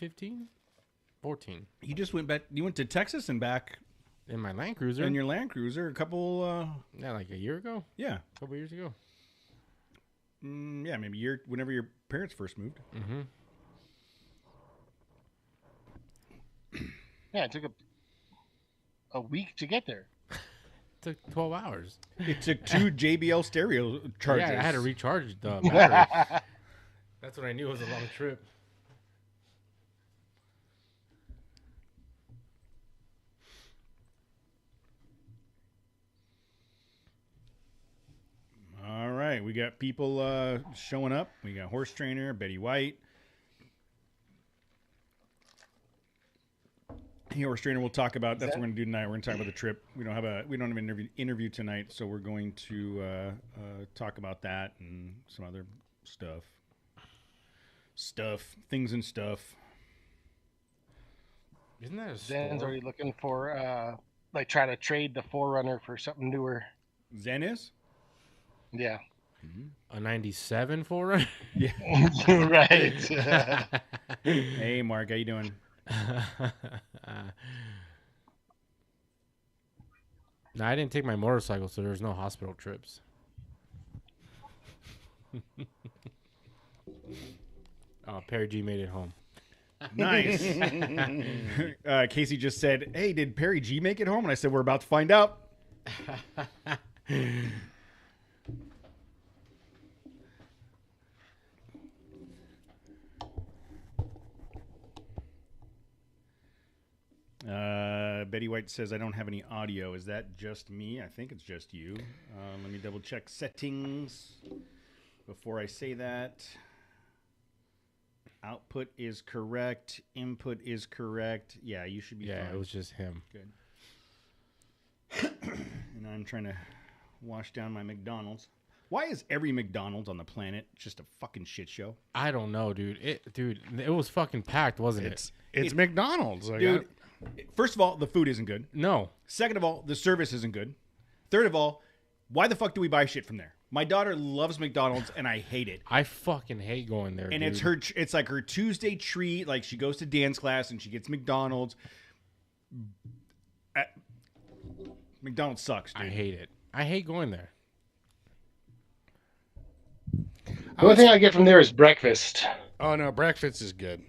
15, 14. You just went back. You went to Texas and back In my Land Cruiser. in your Land Cruiser a couple. Yeah, like a year ago. Yeah, A couple years ago. yeah, maybe a year. Whenever your parents first moved. Mm-hmm. Yeah, it took a week to get there. Took 12 hours. It took 2 JBL stereo chargers. Yeah, I had to recharge the battery. That's when I knew it was a long trip. All right, we got people showing up. We got horse trainer Betty White. Hey, horse trainer. We'll talk about that's what we're gonna do tonight. We're gonna talk about the trip. We don't have an interview tonight, so we're going to talk about that and some other things and stuff. Isn't that a Zen's store? already looking for like trying to trade the Forerunner for something newer. Zen is. Yeah. A 97 Forerunner? Yeah. Right. Hey, Mark, how you doing? No, I didn't take my motorcycle, so there's no hospital trips. Oh, Perry G made it home. Nice. Casey just said, "Hey, did Perry G make it home?" And I said, "We're about to find out." Betty White says, "I don't have any audio. Is that just me? I think it's just you." Let me double check settings before I say that. Output is correct. Input is correct. Yeah, you should be fine. Yeah, it was just him. Good. And I'm trying to wash down my McDonald's. Why is every McDonald's on the planet just a fucking shit show? I don't know, dude. It was fucking packed, wasn't it? It's McDonald's. Like, Dude, first of all, the food isn't good. No. Second of all, the service isn't good. Third of all, why the fuck do we buy shit from there? My daughter loves McDonald's, and I hate it. I fucking hate going there, And dude. it's like her Tuesday treat. Like she goes to dance class and she gets McDonald's. McDonald's sucks, dude. I hate it. I hate going there. The only thing I get from there is breakfast. oh no, breakfast is good.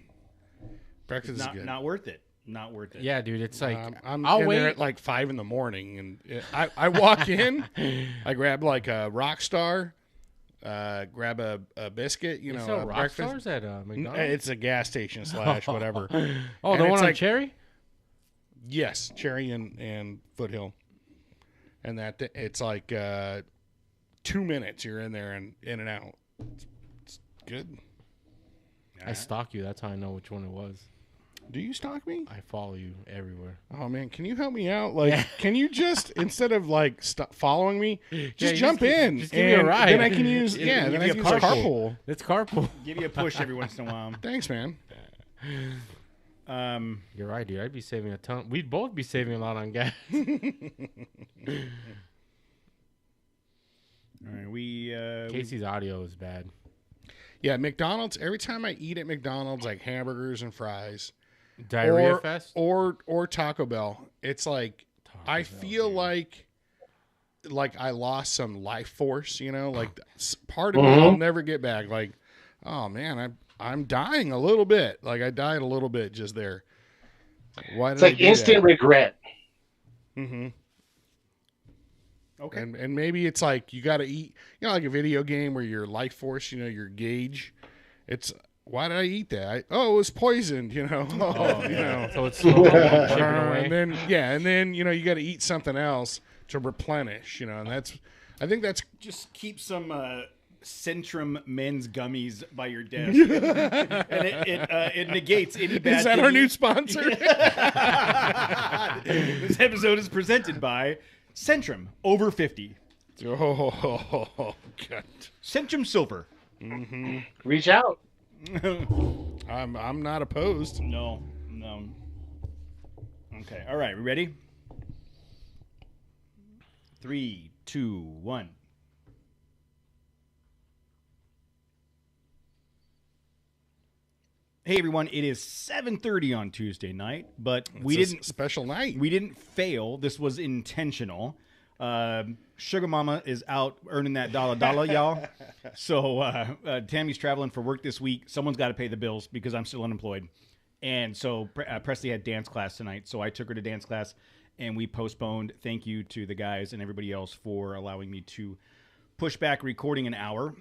Breakfast is good. Not worth it. Not worth it. Yeah, dude. It's like I'm I'll in wait. there at like 5 a.m. and I walk in, I grab like a Rockstar, grab a biscuit, You know, sell a rock breakfast. stars at McDonald's? It's a gas station / whatever. Oh, And the it's one on like- Cherry? Yes, Cherry and Foothill, and it's like 2 minutes. You're in there and in and out. It's good. I stalk you. That's how I know which one it was. Do you stalk me? I follow you everywhere. Oh man, can you help me out? Like, can you just instead of like following me, just you jump in? just give me a and ride. Then I can use Yeah, then give I you can a use carpool. It's carpool. Give you a push every once in a while. Thanks, man. You're right, dude. I'd be saving a ton. We'd both be saving a lot on gas. All right, Casey's audio is bad. Yeah, McDonald's. Every time I eat at McDonald's, like hamburgers and fries, Diarrhea fest? or Taco Bell, it's like I Bell, feel dude. like I lost some life force. You know, like part of me I'll never get back. Like, oh man, I'm dying a little bit. Like I died a little bit just there. Why did It's like instant regret. Mm-hmm. Okay. And maybe it's like you got to eat, you know, like a video game where your life force, you know, your gauge. It's why did I eat that? It was poisoned, you know. You know. So it's slowly chipping away. And then you know you got to eat something else to replenish, you know, and I think that's Just keep some Centrum men's gummies by your desk, and it negates any bad. is that thing our you- new sponsor? This episode is presented by Centrum Over 50. Oh, God. Centrum Silver. Reach out. I'm not opposed. No. Okay. All right. We ready? 3, 2, 1. Hey everyone, it is 7:30 on Tuesday night, but special night. We didn't fail. This was intentional. Sugar Mama is out earning that dollar, y'all. So Tammy's traveling for work this week. Someone's got to pay the bills because I'm still unemployed. And so Presley had dance class tonight, so I took her to dance class, and we postponed. Thank you to the guys and everybody else for allowing me to push back recording an hour.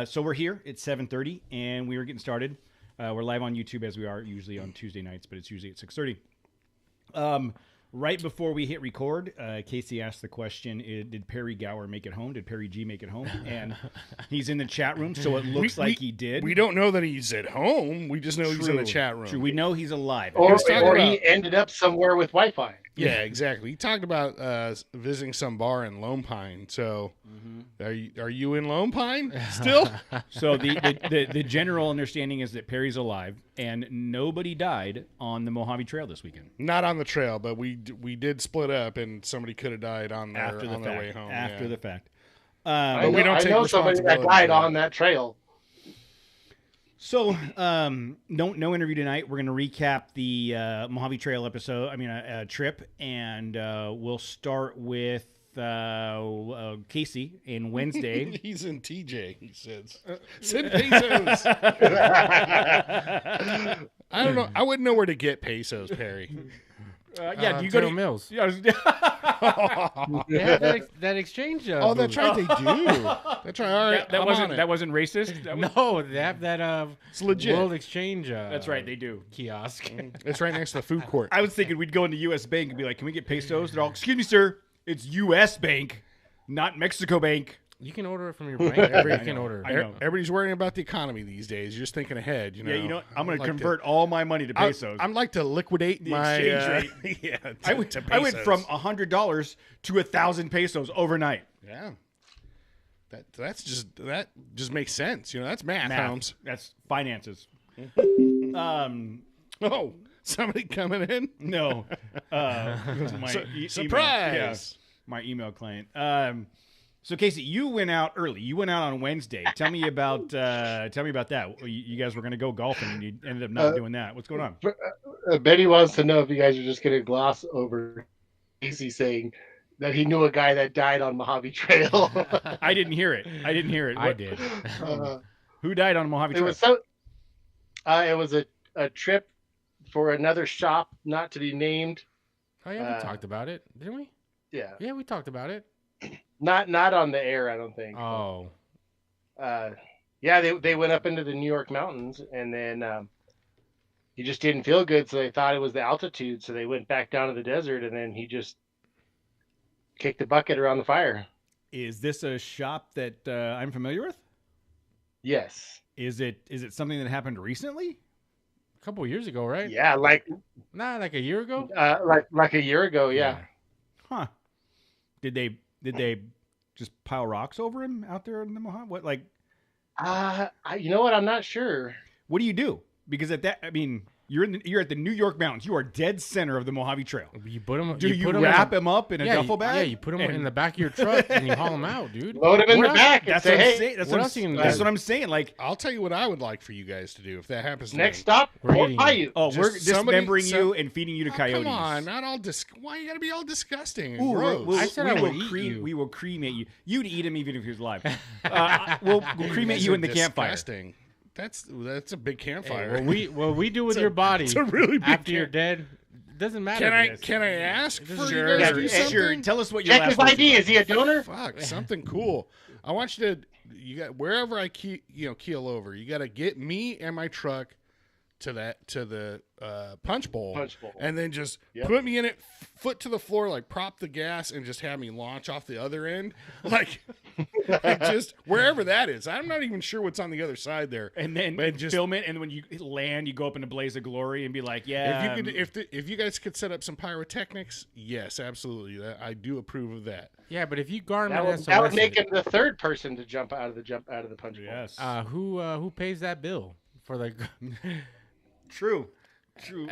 So we're here. It's 7:30, and we are getting started. We're live on YouTube as we are usually on Tuesday nights, but it's usually at 6:30. Right before we hit record, Casey asked the question, did Perry Gower make it home? Did Perry G make it home? And he's in the chat room, so it looks like he did. We don't know that he's at home. We just know he's in the chat room. True. We know he's alive. Or he ended up somewhere with Wi-Fi. Yeah, exactly. He talked about visiting some bar in Lone Pine. So, are you in Lone Pine still? So the general understanding is that Perry's alive, and nobody died on the Mojave Trail this weekend. Not on the trail, but we did split up, and somebody could have died on their way home. After the fact. I know somebody that died on that trail. So, no interview tonight. We're going to recap the Mojave Trail trip, and we'll start with Casey in Wednesday. He's in TJ, he says. Send pesos. I don't know. I wouldn't know where to get pesos, Perry. You go to Mills. Yeah, they have that exchange. That's right, they do. That's right. All right, that wasn't racist. No, they have that. It's legit. World Exchange. That's right, they do. Kiosk. It's right next to the food court. I was thinking we'd go into U.S. Bank and be like, "Can we get pesos?" They're all, "Excuse me, sir, it's U.S. Bank, not Mexico Bank." You can order it from your bank. You can order. I know. Everybody's worrying about the economy these days. You're just thinking ahead. Yeah, you know, I'm going to convert all my money to pesos. I'm like to liquidate the my exchange rate. Yeah, I went from $100 to 1,000 pesos overnight. Yeah, that just makes sense. You know, that's math. Holmes. That's finances. Oh, somebody coming in? No. Surprise! My email client. So Casey, you went out early. You went out on Wednesday. Tell me about that. You guys were going to go golfing, and you ended up not doing that. What's going on? Betty wants to know if you guys are just going to gloss over Casey saying that he knew a guy that died on Mojave Trail. I didn't hear it. I did. Who died on Mojave Trail? It was a trip for another shop not to be named. Oh yeah, we talked about it, didn't we? Yeah. Yeah, we talked about it. Not on the air, I don't think. Oh. Yeah, they went up into the New York mountains, and then he just didn't feel good, so they thought it was the altitude, so they went back down to the desert, and then he just kicked the bucket around the fire. Is this a shop that I'm familiar with? Yes. Is it something that happened recently? A couple of years ago, right? Yeah, like a year ago. Like a year ago, yeah. Huh? Did they just pile rocks over him out there in the Mojave? What, like? You know what? I'm not sure. What do you do? Because you're at the New York mountains. You are dead center of the Mojave Trail. You put him. Do you wrap him up in a duffel bag? Yeah, you put him in the back of your truck and you haul him out, dude. Load him in the back. That's what I'm hey, saying. That's what I'm saying. Like, I'll tell you what I would like for you guys to do if that happens. Next stop, Fort Paiute. We're dismembering you and feeding you to coyotes. Come on, not all. Why you gotta be all disgusting? Ooh, gross. I said I would eat you. We will cremate you. You'd eat him even if he was alive. We'll cremate you in the campfire. That's a big campfire. Hey, we do with your body it's a really big after you're dead. Doesn't matter. Can I ask for Sure. you guys to do something? Sure. Tell us what your Check last his ID. Is he a donor? Fuck, something cool. I want you to wherever I keel over, you got to get me and my truck to the punch bowl, and then just put me in it, foot to the floor, like prop the gas, and just have me launch off the other end, like just wherever that is. I'm not even sure what's on the other side there. And then just film it, and when you land, you go up in a blaze of glory and be like, "Yeah." If you guys could set up some pyrotechnics, yes, absolutely, I do approve of that. Yeah, but if you garment that would make him the third person to jump out of the punch bowl. Yes. Who pays that bill for the? True. True.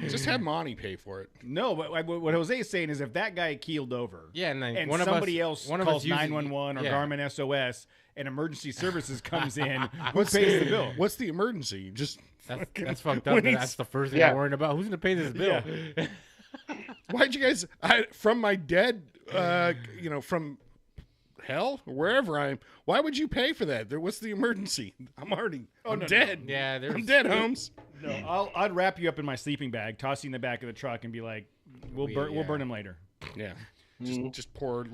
Just have Monty pay for it. No, but what Jose is saying is if that guy keeled over, Yeah, and, and one somebody of else us, calls 911 or Garmin SOS and emergency services comes in, who pays the bill? What's the emergency? Just that's fucked up. That's the first thing I'm worrying about. Who's gonna pay this bill? Yeah. Why'd you guys? From my dead, from hell, wherever I am. Why would you pay for that? What's the emergency? I'm dead. No. Yeah, I'm dead, Holmes. No, I'd wrap you up in my sleeping bag, toss you in the back of the truck, and be like, "We'll burn him later." Yeah, just pour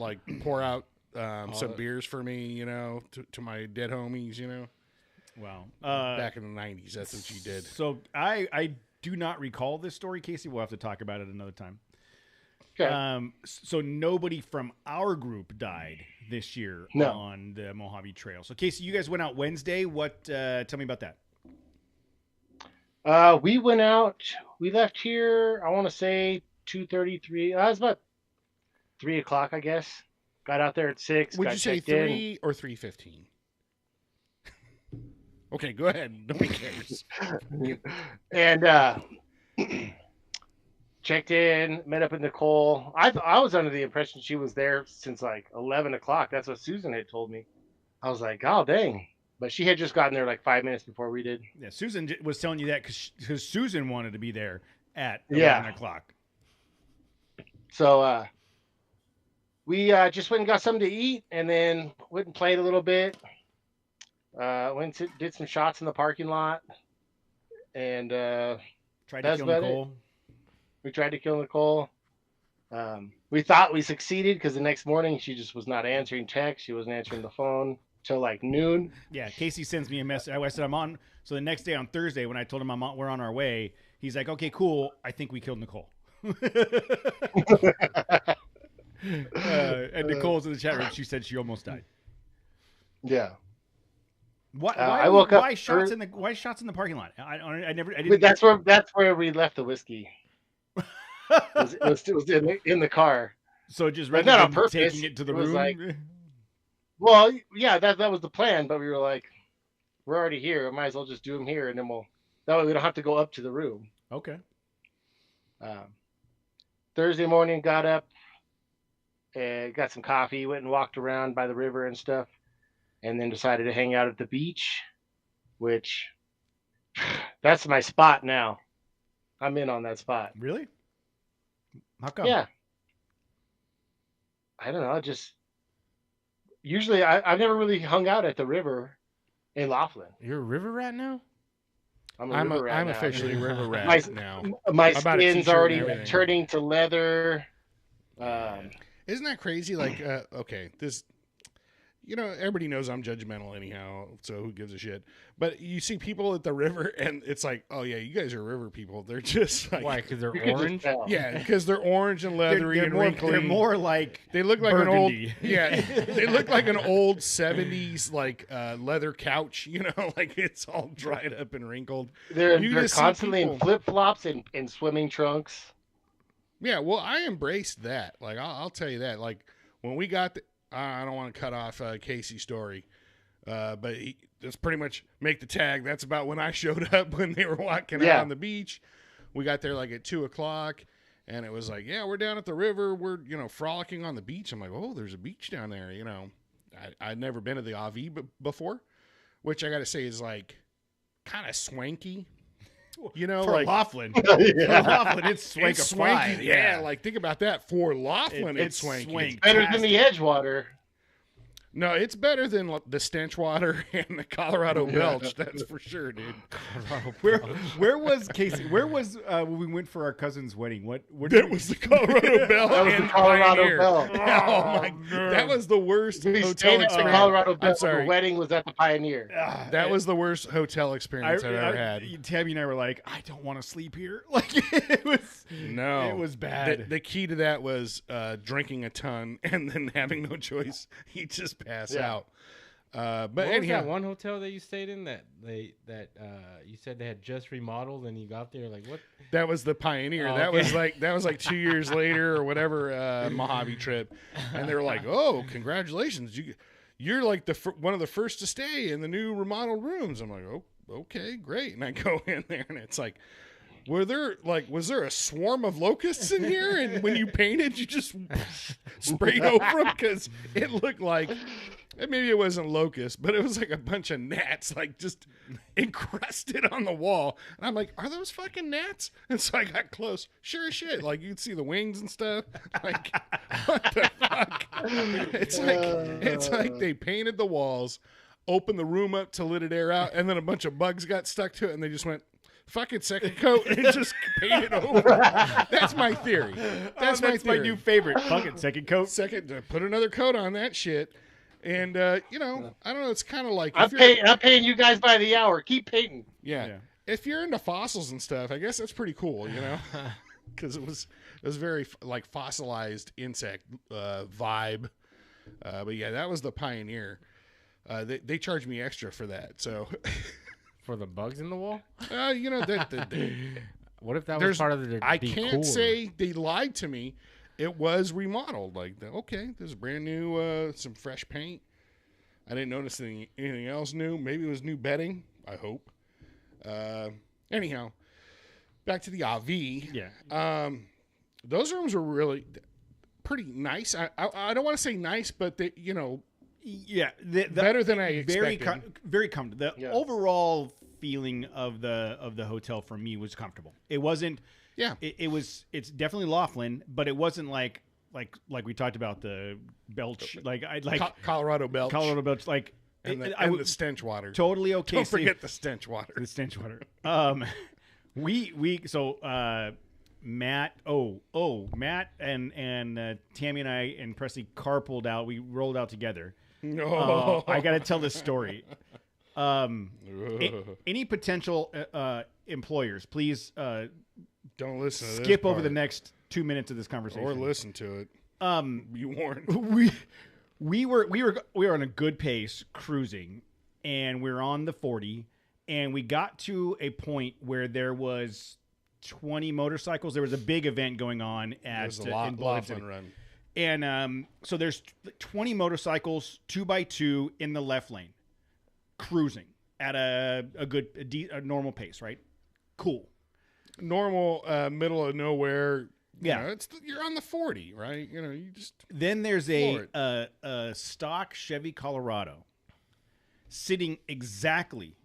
out some beers for me, to my dead homies, Wow. Back in the 90s, that's what you did. So I do not recall this story, Casey. We'll have to talk about it another time. Okay. So nobody from our group died this year on the Mojave Trail. So Casey, you guys went out Wednesday. What? Tell me about that. We went out. We left here. I want to say 2:33. It was about 3:00, I guess. Got out there at 6. Would you say 3 or 3:15? Okay, go ahead. Nobody cares. And checked in, met up with Nicole. I was under the impression she was there since like 11 o'clock. That's what Susan had told me. I was like, oh, dang. But she had just gotten there like 5 minutes before we did. Yeah, Susan was telling you that because Susan wanted to be there at 11 o'clock. So we just went and got something to eat and then went and played a little bit. Did some shots in the parking lot. And tried to kill Nicole. We tried to kill Nicole. We thought we succeeded because the next morning she just was not answering texts. She wasn't answering the phone till like noon. Yeah, Casey sends me a message. I said I'm on. So the next day on Thursday, when I told him we're on our way, he's like, "Okay, cool. I think we killed Nicole." And Nicole's in the chat room. She said she almost died. Yeah. I woke up. Why shots in the parking lot? I didn't. That's where we left the whiskey. It was in the car. So just rather than taking it to the room. Like, well, yeah, that was the plan, but we were like, we're already here. We might as well just do them here, and then that way we don't have to go up to the room. Okay. Thursday morning, got up, and got some coffee, went and walked around by the river and stuff, and then decided to hang out at the beach, which that's my spot now. I'm in on that spot. Really? How come? Yeah. I don't know. Usually I've never really hung out at the river in Laughlin. You're a river rat now? I'm officially a river rat now. My skin's already turning to leather. Isn't that crazy? Like, okay, this, everybody knows I'm judgmental anyhow, so who gives a shit? But you see people at the river, and it's like, oh yeah, you guys are river people. They're just like, why? Because they're orange. Yeah, because they're orange and leathery and wrinkly. They're more like they look like burgundy. They look like an old 70s like leather couch. Like it's all dried up and wrinkled. They're constantly in flip flops and swimming trunks. Yeah, well, I embraced that. Like I'll tell you that. Like when we got I don't want to cut off Casey's story, but that's pretty much make the tag. That's about when I showed up when they were walking out on the beach. We got there like at 2:00, and it was like, yeah, we're down at the river. We're frolicking on the beach. I'm like, oh, there's a beach down there. I'd never been to the AV before, which I got to say is like kind of swanky. For like Laughlin. For Laughlin, it's swanky. Yeah, like think about that. For Laughlin, it's swanky. It's better than the Edgewater. No, it's better than the Stenchwater and the Colorado Belch. That's for sure, dude. Where was Casey? Where was when we went for our cousin's wedding? That was the Colorado Bell. That was the Colorado Bell. Oh my! That was the worst we hotel experience. The Colorado Bell. The wedding was at the Pioneer. That was the worst hotel experience I've ever had. Tammy and I were like, I don't want to sleep here. Like it was. No, it was bad. The key to that was drinking a ton and then having no choice. You just pass out. But what anyhow, was that one hotel that you stayed in that you said they had just remodeled and you got there like what? That was the Pioneer. Oh, that okay. was like 2 years later or whatever Mojave trip, and they were like, "Oh, congratulations! You're like one of the first to stay in the new remodeled rooms." I'm like, "Oh, okay, great." And I go in there and it's like was there a swarm of locusts in here? And when you painted, you just sprayed over them? Because it looked like, and maybe it wasn't locusts, but it was like a bunch of gnats, like just encrusted on the wall. And I'm like, are those fucking gnats? And so I got close. Sure as shit. Like, you could see the wings and stuff. Like, what the fuck? It's like they painted the walls, opened the room up to let it air out, and then a bunch of bugs got stuck to it, and they just went, fucking second coat, and just paint it over. That's my theory. That's my new favorite. Fucking second coat. Put another coat on that shit. And, I don't know. It's kind of like... I'm paying you guys by the hour. Keep painting. Yeah. If you're into fossils and stuff, I guess that's pretty cool, because it was very, like, fossilized insect vibe. But, yeah, that was the Pioneer. They charged me extra for that, so... For the bugs in the wall? What if that was part of the I can't say they lied to me. It was remodeled. Like, okay, this is brand new, some fresh paint. I didn't notice anything else new. Maybe it was new bedding. I hope. Anyhow, back to the RV. Yeah. Those rooms were really pretty nice. I don't want to say nice, but they, Yeah, better than I expected. Very comfortable. The overall feeling of the hotel for me was comfortable. It wasn't. Yeah, it's definitely Laughlin, but it wasn't like we talked about the belch. Colorado belch. Colorado belch. Like and the stench water. Totally okay. Don't forget the stench water. The stench water. Matt and Tammy and I and Presley carpooled out. We rolled out together. No, I got to tell this story. Any potential employers, please don't listen to skip over the next 2 minutes of this conversation or listen to it. You warned. We were on a good pace cruising, and we were on the 40, and we got to a point where there was 20 motorcycles. There was a big event going on at in Laughlin Run. And so there's 20 motorcycles, 2x2 in the left lane, cruising at a normal pace, right? Cool. Normal, middle of nowhere. Yeah, you're on the 40, right? You just. Then there's a stock Chevy Colorado sitting exactly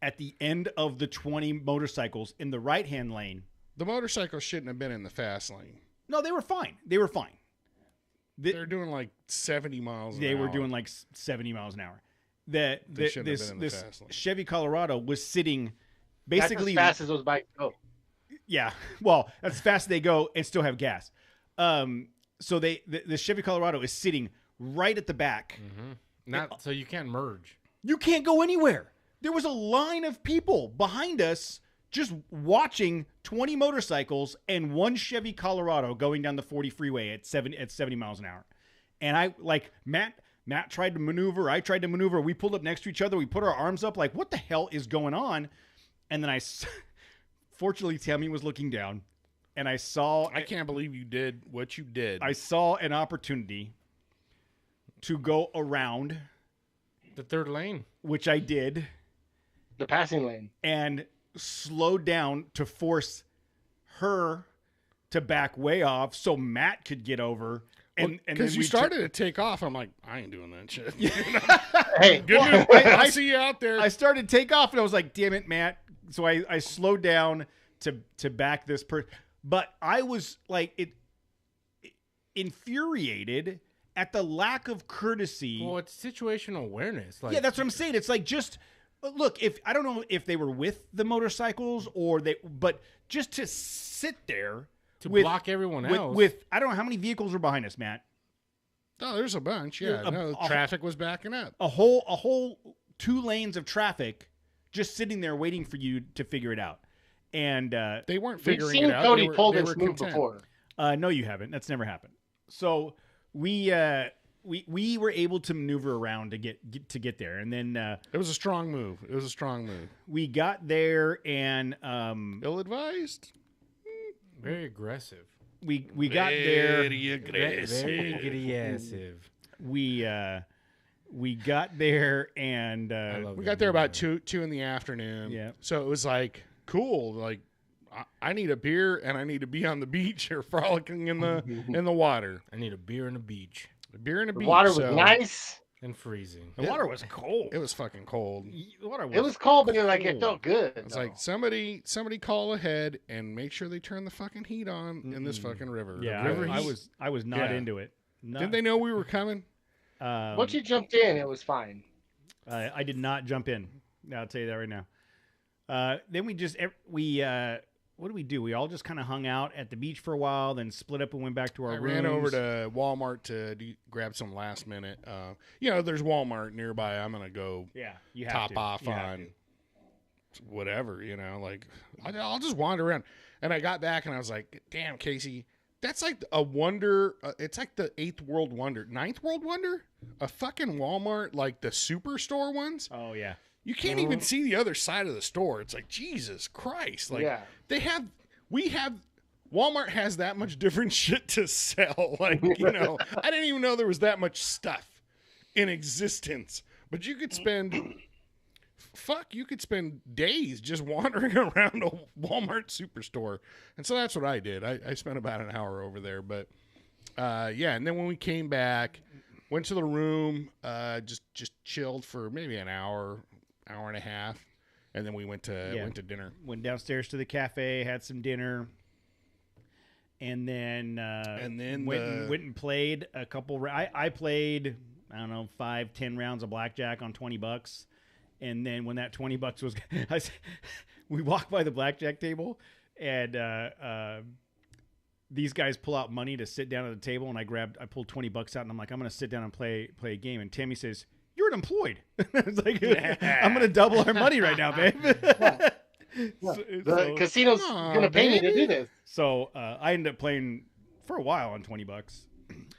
at the end of the 20 motorcycles in the right-hand lane. The motorcycles shouldn't have been in the fast lane. No, they were fine. They're doing like 70 miles an hour. They were doing like 70 miles an hour. This Chevy Colorado was sitting basically... That's as fast as those bikes go. Yeah. Well, that's as fast as they go and still have gas. So the Chevy Colorado is sitting right at the back. Mm-hmm. So you can't merge. You can't go anywhere. There was a line of people behind us just watching 20 motorcycles and one Chevy Colorado going down the 40 freeway at 70 miles an hour. And Matt tried to maneuver. I tried to maneuver. We pulled up next to each other. We put our arms up like, what the hell is going on? And then fortunately, Tammy was looking down, and I saw... I can't believe you did what you did. I saw an opportunity to go around... the third lane. Which I did. The passing lane. And slowed down to force her to back way off so Matt could get over. And because you started to take off, I'm like, I ain't doing that shit. Hey, good news. I see you out there. I started to take off, and I was like, damn it, Matt. So I slowed down to back this person. But I was like infuriated at the lack of courtesy. Well, it's situational awareness. Yeah, that's what I'm saying. It's like, just look, if I don't know if they were with the motorcycles but just to sit there to block everyone else with I don't know how many vehicles were behind us, Matt. Oh, there's a bunch. Yeah, traffic was backing up. A whole 2 lanes of traffic just sitting there waiting for you to figure it out. And they weren't figuring it out. Cody pulled this move before. No, you haven't. That's never happened. So we were able to maneuver around to get there, and then it was a strong move. We got there, and ill-advised, very aggressive. We got there. Very aggressive. We got there, and we got there about 2 in the afternoon. Yeah. So it was like cool. Like I need a beer and I need to be on the beach or frolicking in the water. I need a beer and a beach. A beer and a beach. The water was nice. And freezing. The water was cold. It was fucking cold. The water It was cold, but it felt good. It's like somebody call ahead and make sure they turn the fucking heat on in this fucking river. Yeah, I was not into it. Didn't they know we were coming? Once you jumped in, it was fine. I did not jump in. I'll tell you that right now. Then what did we do? We all just kind of hung out at the beach for a while, then split up and went back to our rooms. Ran over to Walmart to grab some last minute. There's Walmart nearby. I'm gonna go. Yeah, you top off on whatever. Like I'll just wander around. And I got back and I was like, "Damn, Casey, that's like a wonder. It's like the 8th world wonder, 9th world wonder. A fucking Walmart, like the superstore ones. Oh yeah." You can't even see the other side of the store. It's like, Jesus Christ. Like, Walmart has that much different shit to sell. Like, I didn't even know there was that much stuff in existence. But you could spend days just wandering around a Walmart superstore. And so that's what I did. I spent about an hour over there. But, and then when we came back, went to the room, just chilled for maybe an hour and a half, and then we went to dinner. Went downstairs to the cafe, had some dinner, and then went and played a couple. I played, I don't know, 5-10 rounds of blackjack on $20, and then when that $20 was, we walked by the blackjack table, and these guys pull out money to sit down at the table, and I pulled $20 out, and I'm like, I'm gonna sit down and play a game, and Tammy says, "You're unemployed." It's like, I'm going to double our money right now, babe. The casino's going to pay me to do this. So I ended up playing for a while on $20,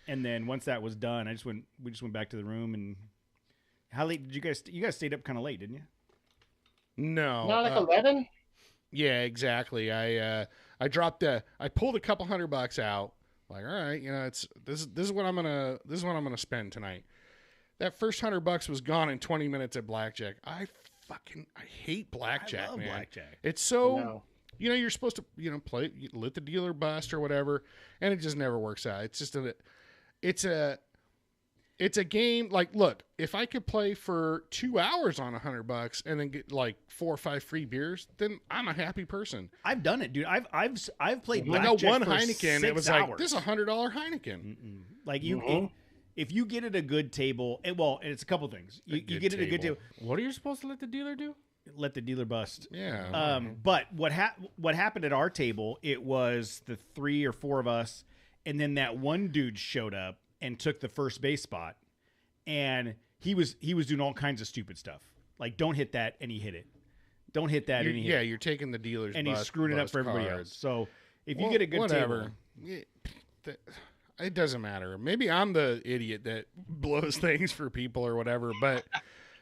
and then once that was done, we just went back to the room. And how late did you guys stayed up kind of late, didn't you? No, not like 11. Yeah, exactly. I pulled a couple $100 out. Like, all right, this is what I'm gonna spend tonight. That first $100 was gone in 20 minutes at blackjack. I hate blackjack, man. Blackjack. It's so, you're supposed to, play, let the dealer bust or whatever, and it just never works out. It's just it's a game. Like, look, if I could play for 2 hours on $100 and then get like 4 or 5 free beers, then I'm a happy person. I've done it, dude. I've played blackjack. I got one for Heineken. 6 It was hours. like, this is $100 Heineken. Like if you get it a good table, it's a couple things. You get it a good table. What are you supposed to let the dealer do? Let the dealer bust. Yeah. But what happened at our table? It was the 3 or 4 of us, and then that one dude showed up and took the first base spot, and he was doing all kinds of stupid stuff. Like, don't hit that, and he hit it. Don't hit that, and he hit it. Yeah, you're taking the dealer's and he's screwing it up for everybody else. So if you get a good table, it doesn't matter. Maybe I'm the idiot that blows things for people or whatever, but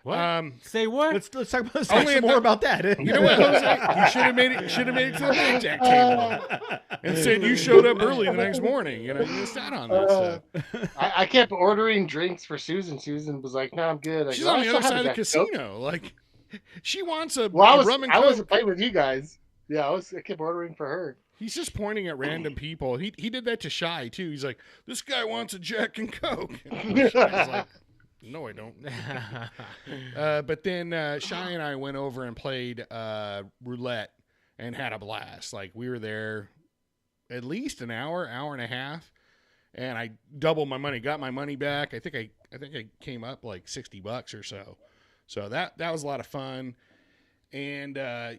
what? Say what? Let's talk about some more about that. You know what, Jose? You should have made it to the blackjack table and said you showed up early the next morning. You missed out on that stuff. I kept ordering drinks for Susan. Susan was like, "No, I'm good." She's on the other side of the casino. Like, she wants a rum and I coke. wasn't playing with you guys. Yeah, I kept ordering for her. He's just pointing at random people. He did that to Shy too. He's like, "This guy wants a Jack and Coke." And Shy's like, "No, I don't." But then Shy and I went over and played roulette and had a blast. Like, we were there at least an hour and a half, and I doubled my money, got my money back. I think I came up like $60 or so. So that was a lot of fun, and I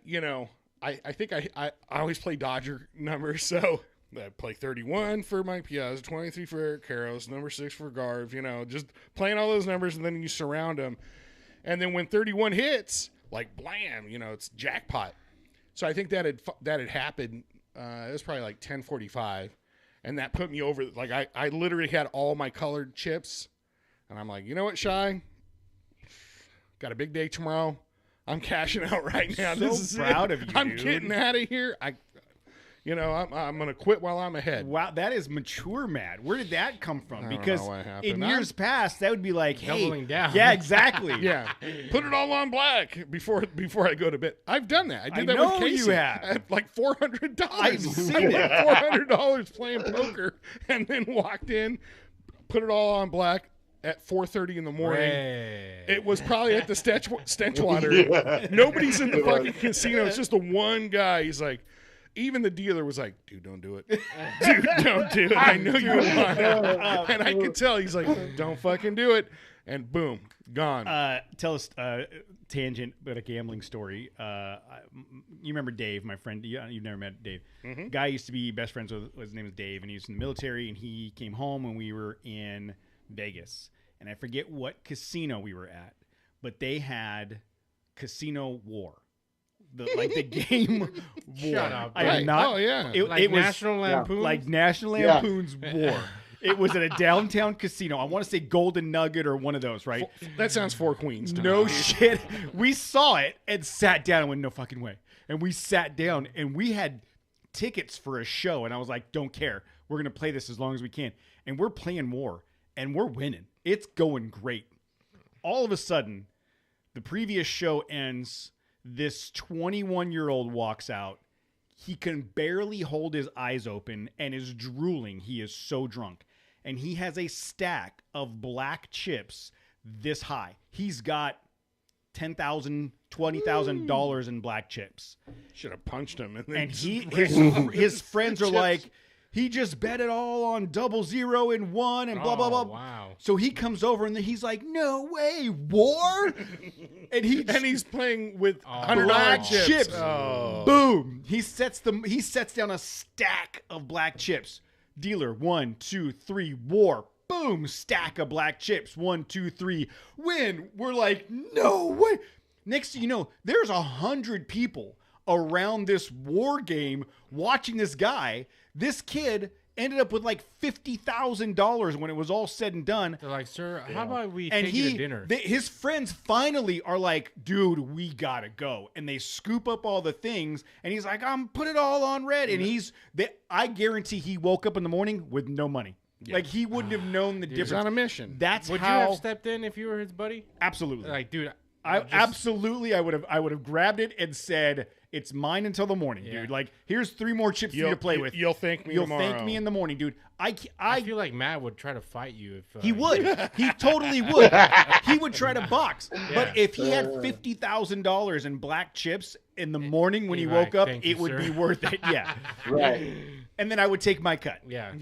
think I always play Dodger numbers, so I play 31 for Mike Piazza, 23 for Eric Karros, number 6 for Garv, just playing all those numbers, and then you surround them. And then when 31 hits, like, blam, it's jackpot. So I think that had happened, it was probably like 10:45, and that put me over. Like, I literally had all my colored chips, and I'm like, you know what, Shy? Got a big day tomorrow. I'm cashing out right now. So proud of you, I'm dude. getting out of here. You know, I'm going to quit while I'm ahead. Wow, that is mature, Matt. Where did that come from? Because know what happened. in years past, that would be like, hey, doubling down. Yeah, exactly. Yeah, put it all on black before I go to bed. I've done that. I did that know with Casey. you have. I had like $400. I've seen I it. won $400 playing poker, and then walked in, put it all on black at 4:30 in the morning. It was probably at the Stenchwater. Yeah. Nobody's in the fucking casino. It's just the one guy. He's like. Even the dealer was like, dude, don't do it. Dude, don't do it. I know you would want it. And I could tell. He's like, don't fucking do it. And boom, gone. Tell us tangent, but a gambling story. You remember Dave, my friend? You've never met Dave. Mm-hmm. Guy used to be best friends with. His name is Dave, and he was in the military. And he came home when we were in Vegas, and I forget what casino we were at, but they had Casino War. The game War. Shut up. I am not. Oh yeah. It Like was National Lampoon? like National Lampoon's War. It was at a downtown casino. I want to say Golden Nugget or one of those, right? That sounds Four Queens. To No me. shit. We saw it and sat down and went, no fucking way. And we sat down and we had tickets for a show. And I was like, don't care. We're going to play this as long as we can. And we're playing War and we're winning. It's going great. All of a sudden, the previous show ends. This 21-year-old walks out. He can barely hold his eyes open and is drooling. He is so drunk. And he has a stack of black chips this high. He's got $10,000, $20,000 in black chips. Should have punched him. And his friends are like, he just bet it all on 00 and 1 and blah, blah, blah. Wow. So he comes over and he's like, no way, War? And he's playing with $100 black chips. chips. Oh. Boom. He sets down a stack of black chips. Dealer, 1, 2, 3, War. Boom. Stack of black chips. 1, 2, 3, win. We're like, no way. Next thing you know, there's 100 people around this War game watching this guy. This kid ended up with like $50,000 when it was all said and done. They're like, sir, how about we And take you to dinner? his friends finally are like, dude, we gotta go. And they scoop up all the things, and he's like, put it all on red. And I guarantee he woke up in the morning with no money. Yeah. Like he wouldn't have known the difference. He's on a mission. That's Would how. you have stepped in if you were his buddy? Absolutely. Like, dude, I would have grabbed it and said, "It's mine until the morning, dude. Like, here's 3 more chips for you to play with. You'll thank me You'll tomorrow. thank me in the morning, dude." I feel like Matt would try to fight you if he would. He totally would. He would try to box. But if he had $50,000 in black chips in the morning when he woke up, it would be worth it. Yeah. Right. And then I would take my cut. Yeah,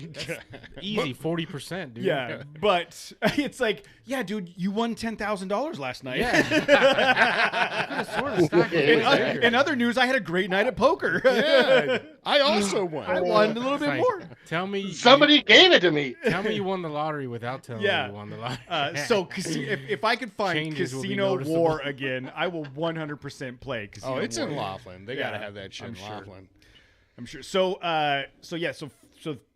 easy 40%, dude. Yeah, but it's like, yeah, dude, you won $10,000 last night. Yeah, sort of stacked it. In other news, I had a great night at poker. Yeah, I also won. I won a little bit Like, more. Tell me, Somebody gave it to me. Tell me you won the lottery without telling me you won the lottery. So if I could find Changes will be Casino noticeable. War again, I will 100% play Casino Oh, it's War. in Laughlin. They gotta Yeah, have that shit I'm in sure. Laughlin. I'm sure. So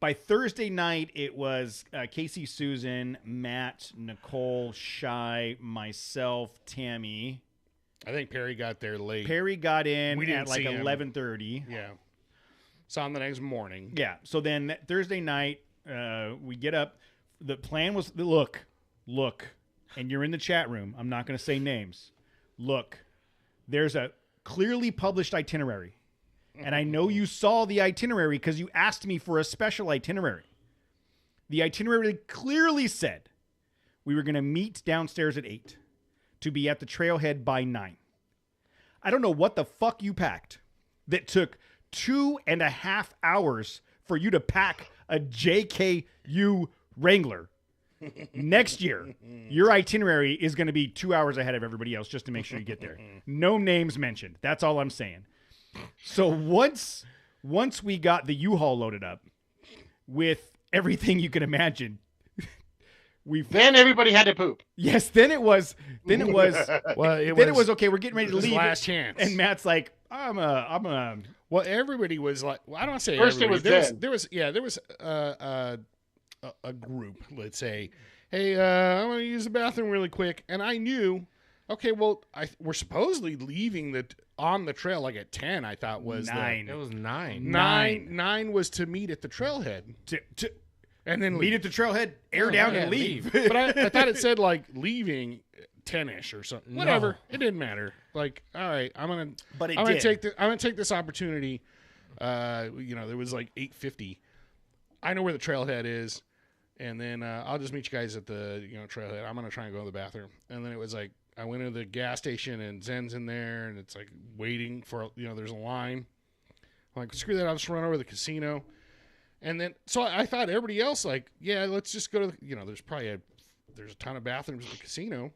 by Thursday night, it was Casey, Susan, Matt, Nicole, Shy, myself, Tammy. I think Perry got there late. Perry got in We didn't at like see him. 11:30. Yeah. Saw him the next morning. Yeah. So then Thursday night, we get up. The plan was look, and you're in the chat room. I'm not going to say names. Look, there's a clearly published itinerary. And I know you saw the itinerary because you asked me for a special itinerary. The itinerary clearly said we were going to meet downstairs at 8 to be at the trailhead by 9. I don't know what the fuck you packed that took 2.5 hours for you to pack a JKU Wrangler. Next year, your itinerary is going to be 2 hours ahead of everybody else just to make sure you get there. No names mentioned. That's all I'm saying. So once we got the U-Haul loaded up with everything you can imagine, Then everybody had to poop. yes, then it was Well, it was okay, we're getting ready to leave. last chance. And Matt's like, I'm a Well, everybody was like, well, I don't want to say First it everybody. was there was a group, let's say, hey, I want to use the bathroom really quick. And I knew Okay, well, we're supposedly leaving on the trail like at 10. I thought was 9. It was 9. 9 was to meet at the trailhead. And then meet at the trailhead, air down, and leave. But I thought it said like leaving 10ish or something. Whatever, it didn't matter. Like, all right, I'm gonna take this opportunity. There was like 8:50. I know where the trailhead is, and then I'll just meet you guys at the trailhead. I'm gonna try and go to the bathroom. And then it was like I went to the gas station and Zen's in there, and it's like waiting for there's a line. I'm like, screw that, I'll just run over to the casino. And then, so I thought everybody else, like, yeah, let's just go to, there's probably there's a ton of bathrooms at the casino.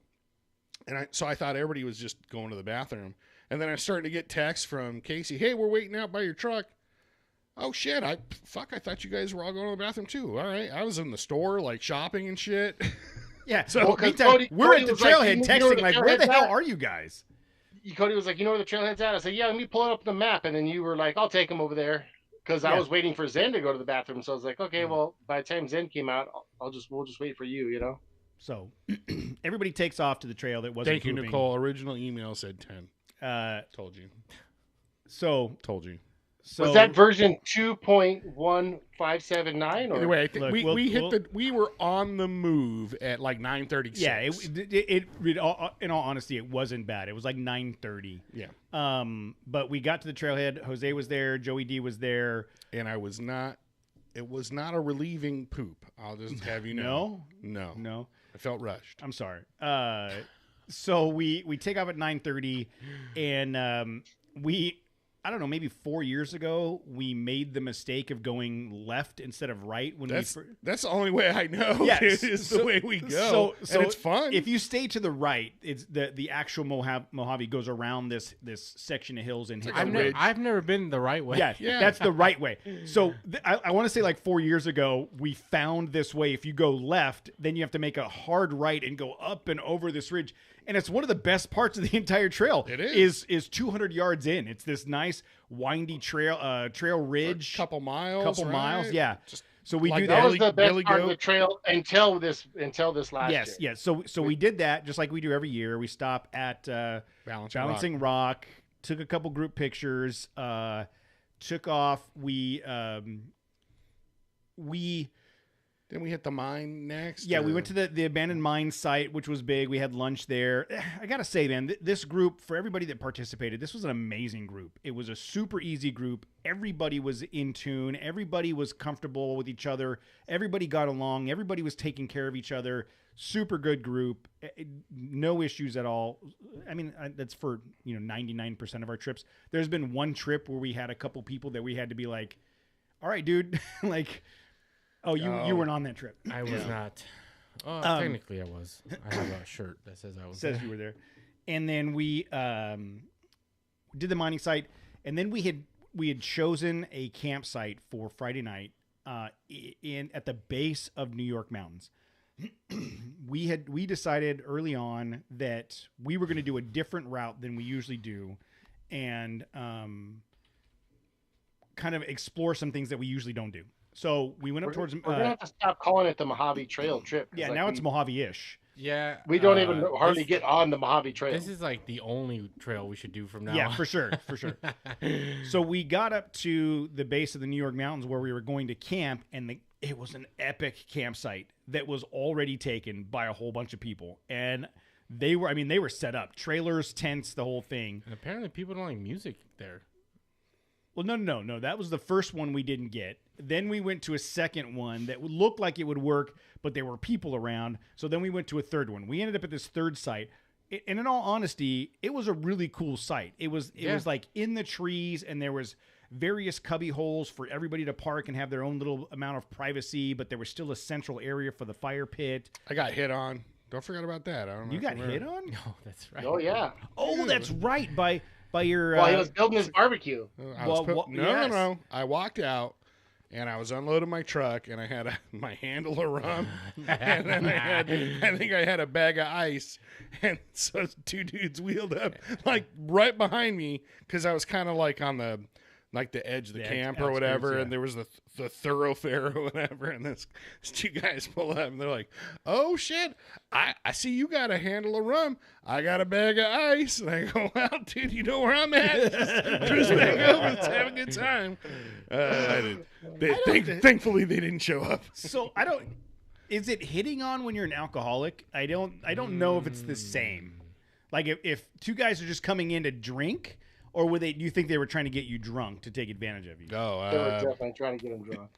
And so I thought everybody was just going to the bathroom. And then I started to get texts from Casey, hey, we're waiting out by your truck. Oh, shit, I thought you guys were all going to the bathroom too. All right, I was in the store, like, shopping and shit. Yeah, so we're at the trailhead texting, like, where the hell are you guys? Cody was like, you know where the trailhead's at? I said, yeah, let me pull it up the map. And then you were like, I'll take him over there. Because I was waiting for Zen to go to the bathroom, so I was like, okay, well, by the time Zen came out, we'll just wait for you, So everybody takes off to the trail that wasn't. Thank you, Nicole. Original email said 10. Told you. Told you. So was that version 2.1579? Or anyway, I think we were on the move at like 9:36. Yeah, it in all honesty, it wasn't bad. It was like 9:30. Yeah. But we got to the trailhead. Jose was there. Joey D was there, and I was not. It was not a relieving poop. I'll just have you know. No. I felt rushed. I'm sorry. So we take off at 9:30, and I don't know, maybe 4 years ago, we made the mistake of going left instead of right. That's the only way I know. Yes, is the way we go. So and it's fun. If you stay to the right, it's the actual Mojave goes around this section of hills and hits a ridge. I've never been the right way. Yeah, that's the right way. So I want to say like 4 years ago, we found this way. If you go left, then you have to make a hard right and go up and over this ridge. And it's one of the best parts of the entire trail. It is 200 yards in. It's this nice windy trail ridge. A couple miles, yeah. So we do that. That was the best part of the trail until this last year. Yes. So we did that just like we do every year. We stop at Balancing Rock, took a couple group pictures, took off. Then we hit the mine next. Yeah, we went to the abandoned mine site, which was big. We had lunch there. I got to say, man, this group, for everybody that participated, this was an amazing group. It was a super easy group. Everybody was in tune. Everybody was comfortable with each other. Everybody got along. Everybody was taking care of each other. Super good group. No issues at all. I mean, that's for 99% of our trips. There's been one trip where we had a couple people that we had to be like, all right, dude, like... Oh, you weren't on that trip. I was not. Technically, I was. I have a shirt that says I was. Says you were there, and then we did the mining site, and then we had chosen a campsite for Friday night at the base of New York mountains. we decided early on that we were going to do a different route than we usually do, and kind of explore some things that we usually don't do. So we went up towards. We're gonna have to stop calling it the Mojave Trail trip. Yeah, now it's Mojave-ish. Yeah, we don't even hardly get on the Mojave Trail. This is like the only trail we should do from now on. Yeah, for sure. So we got up to the base of the New York mountains where we were going to camp, and it was an epic campsite that was already taken by a whole bunch of people, and they were set up, trailers, tents, the whole thing. And apparently, people don't like music there. Well, no. That was the first one we didn't get. Then we went to a second one that looked like it would work, but there were people around. So then we went to a third one. We ended up at this third site. And in all honesty, it was a really cool site. It was like in the trees, and there was various cubby holes for everybody to park and have their own little amount of privacy, but there was still a central area for the fire pit. I got hit on. Don't forget about that. I don't know. You got hit on? No, that's right. Oh, yeah. Oh, that's right. By your... Well, he was building his barbecue. No. I walked out, and I was unloading my truck, and I had my handle of rum, and then I think I had a bag of ice, and so two dudes wheeled up, like, right behind me, because I was kind of like on the like the edge of the The camp outskirts, or whatever, yeah. and there was the thoroughfare or whatever, and these two guys pull up and they're like, "Oh shit, I see you got a handle of rum. I got a bag of ice." And I go, "Well, dude, you know where I'm at. Just hang up. Let's have a good time." Thankfully, they didn't show up. So I don't. Is it hitting on when you're an alcoholic? I don't know if it's the same. Like if two guys are just coming in to drink, or do you think they were trying to get you drunk to take advantage of you? Oh, They were definitely trying to get him drunk.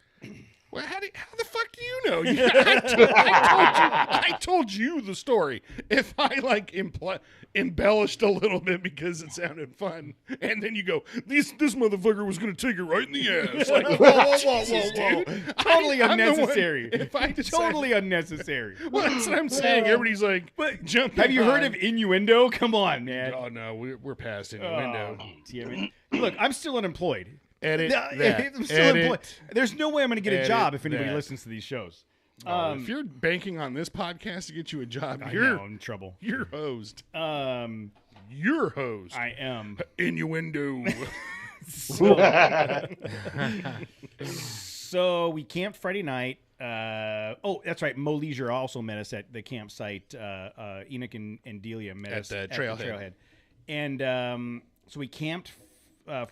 well, how the fuck do you know? I told you the story. If I like embellished a little bit because it sounded fun, and then you go, this motherfucker was going to take it right in the ass. Like, whoa. Totally I'm the one- unnecessary. If I decide, Totally unnecessary. well, that's what I'm saying. Everybody's like, jumping. Have you heard on. of innuendo? Come on, man. Oh no, we're past innuendo. Oh, damn it. Look, I'm still unemployed. Edit I'm that. still Edit. employed. There's no way I'm going to get a Edit job if anybody that. listens to these shows. If you're banking on this podcast to get you a job, You're in trouble. you're hosed. Um, You're hosed. I am. Innuendo. So we camped Friday night. That's right. Mo Leisure also met us at the campsite. Enoch and Delia met At us the at trailhead. And so we camped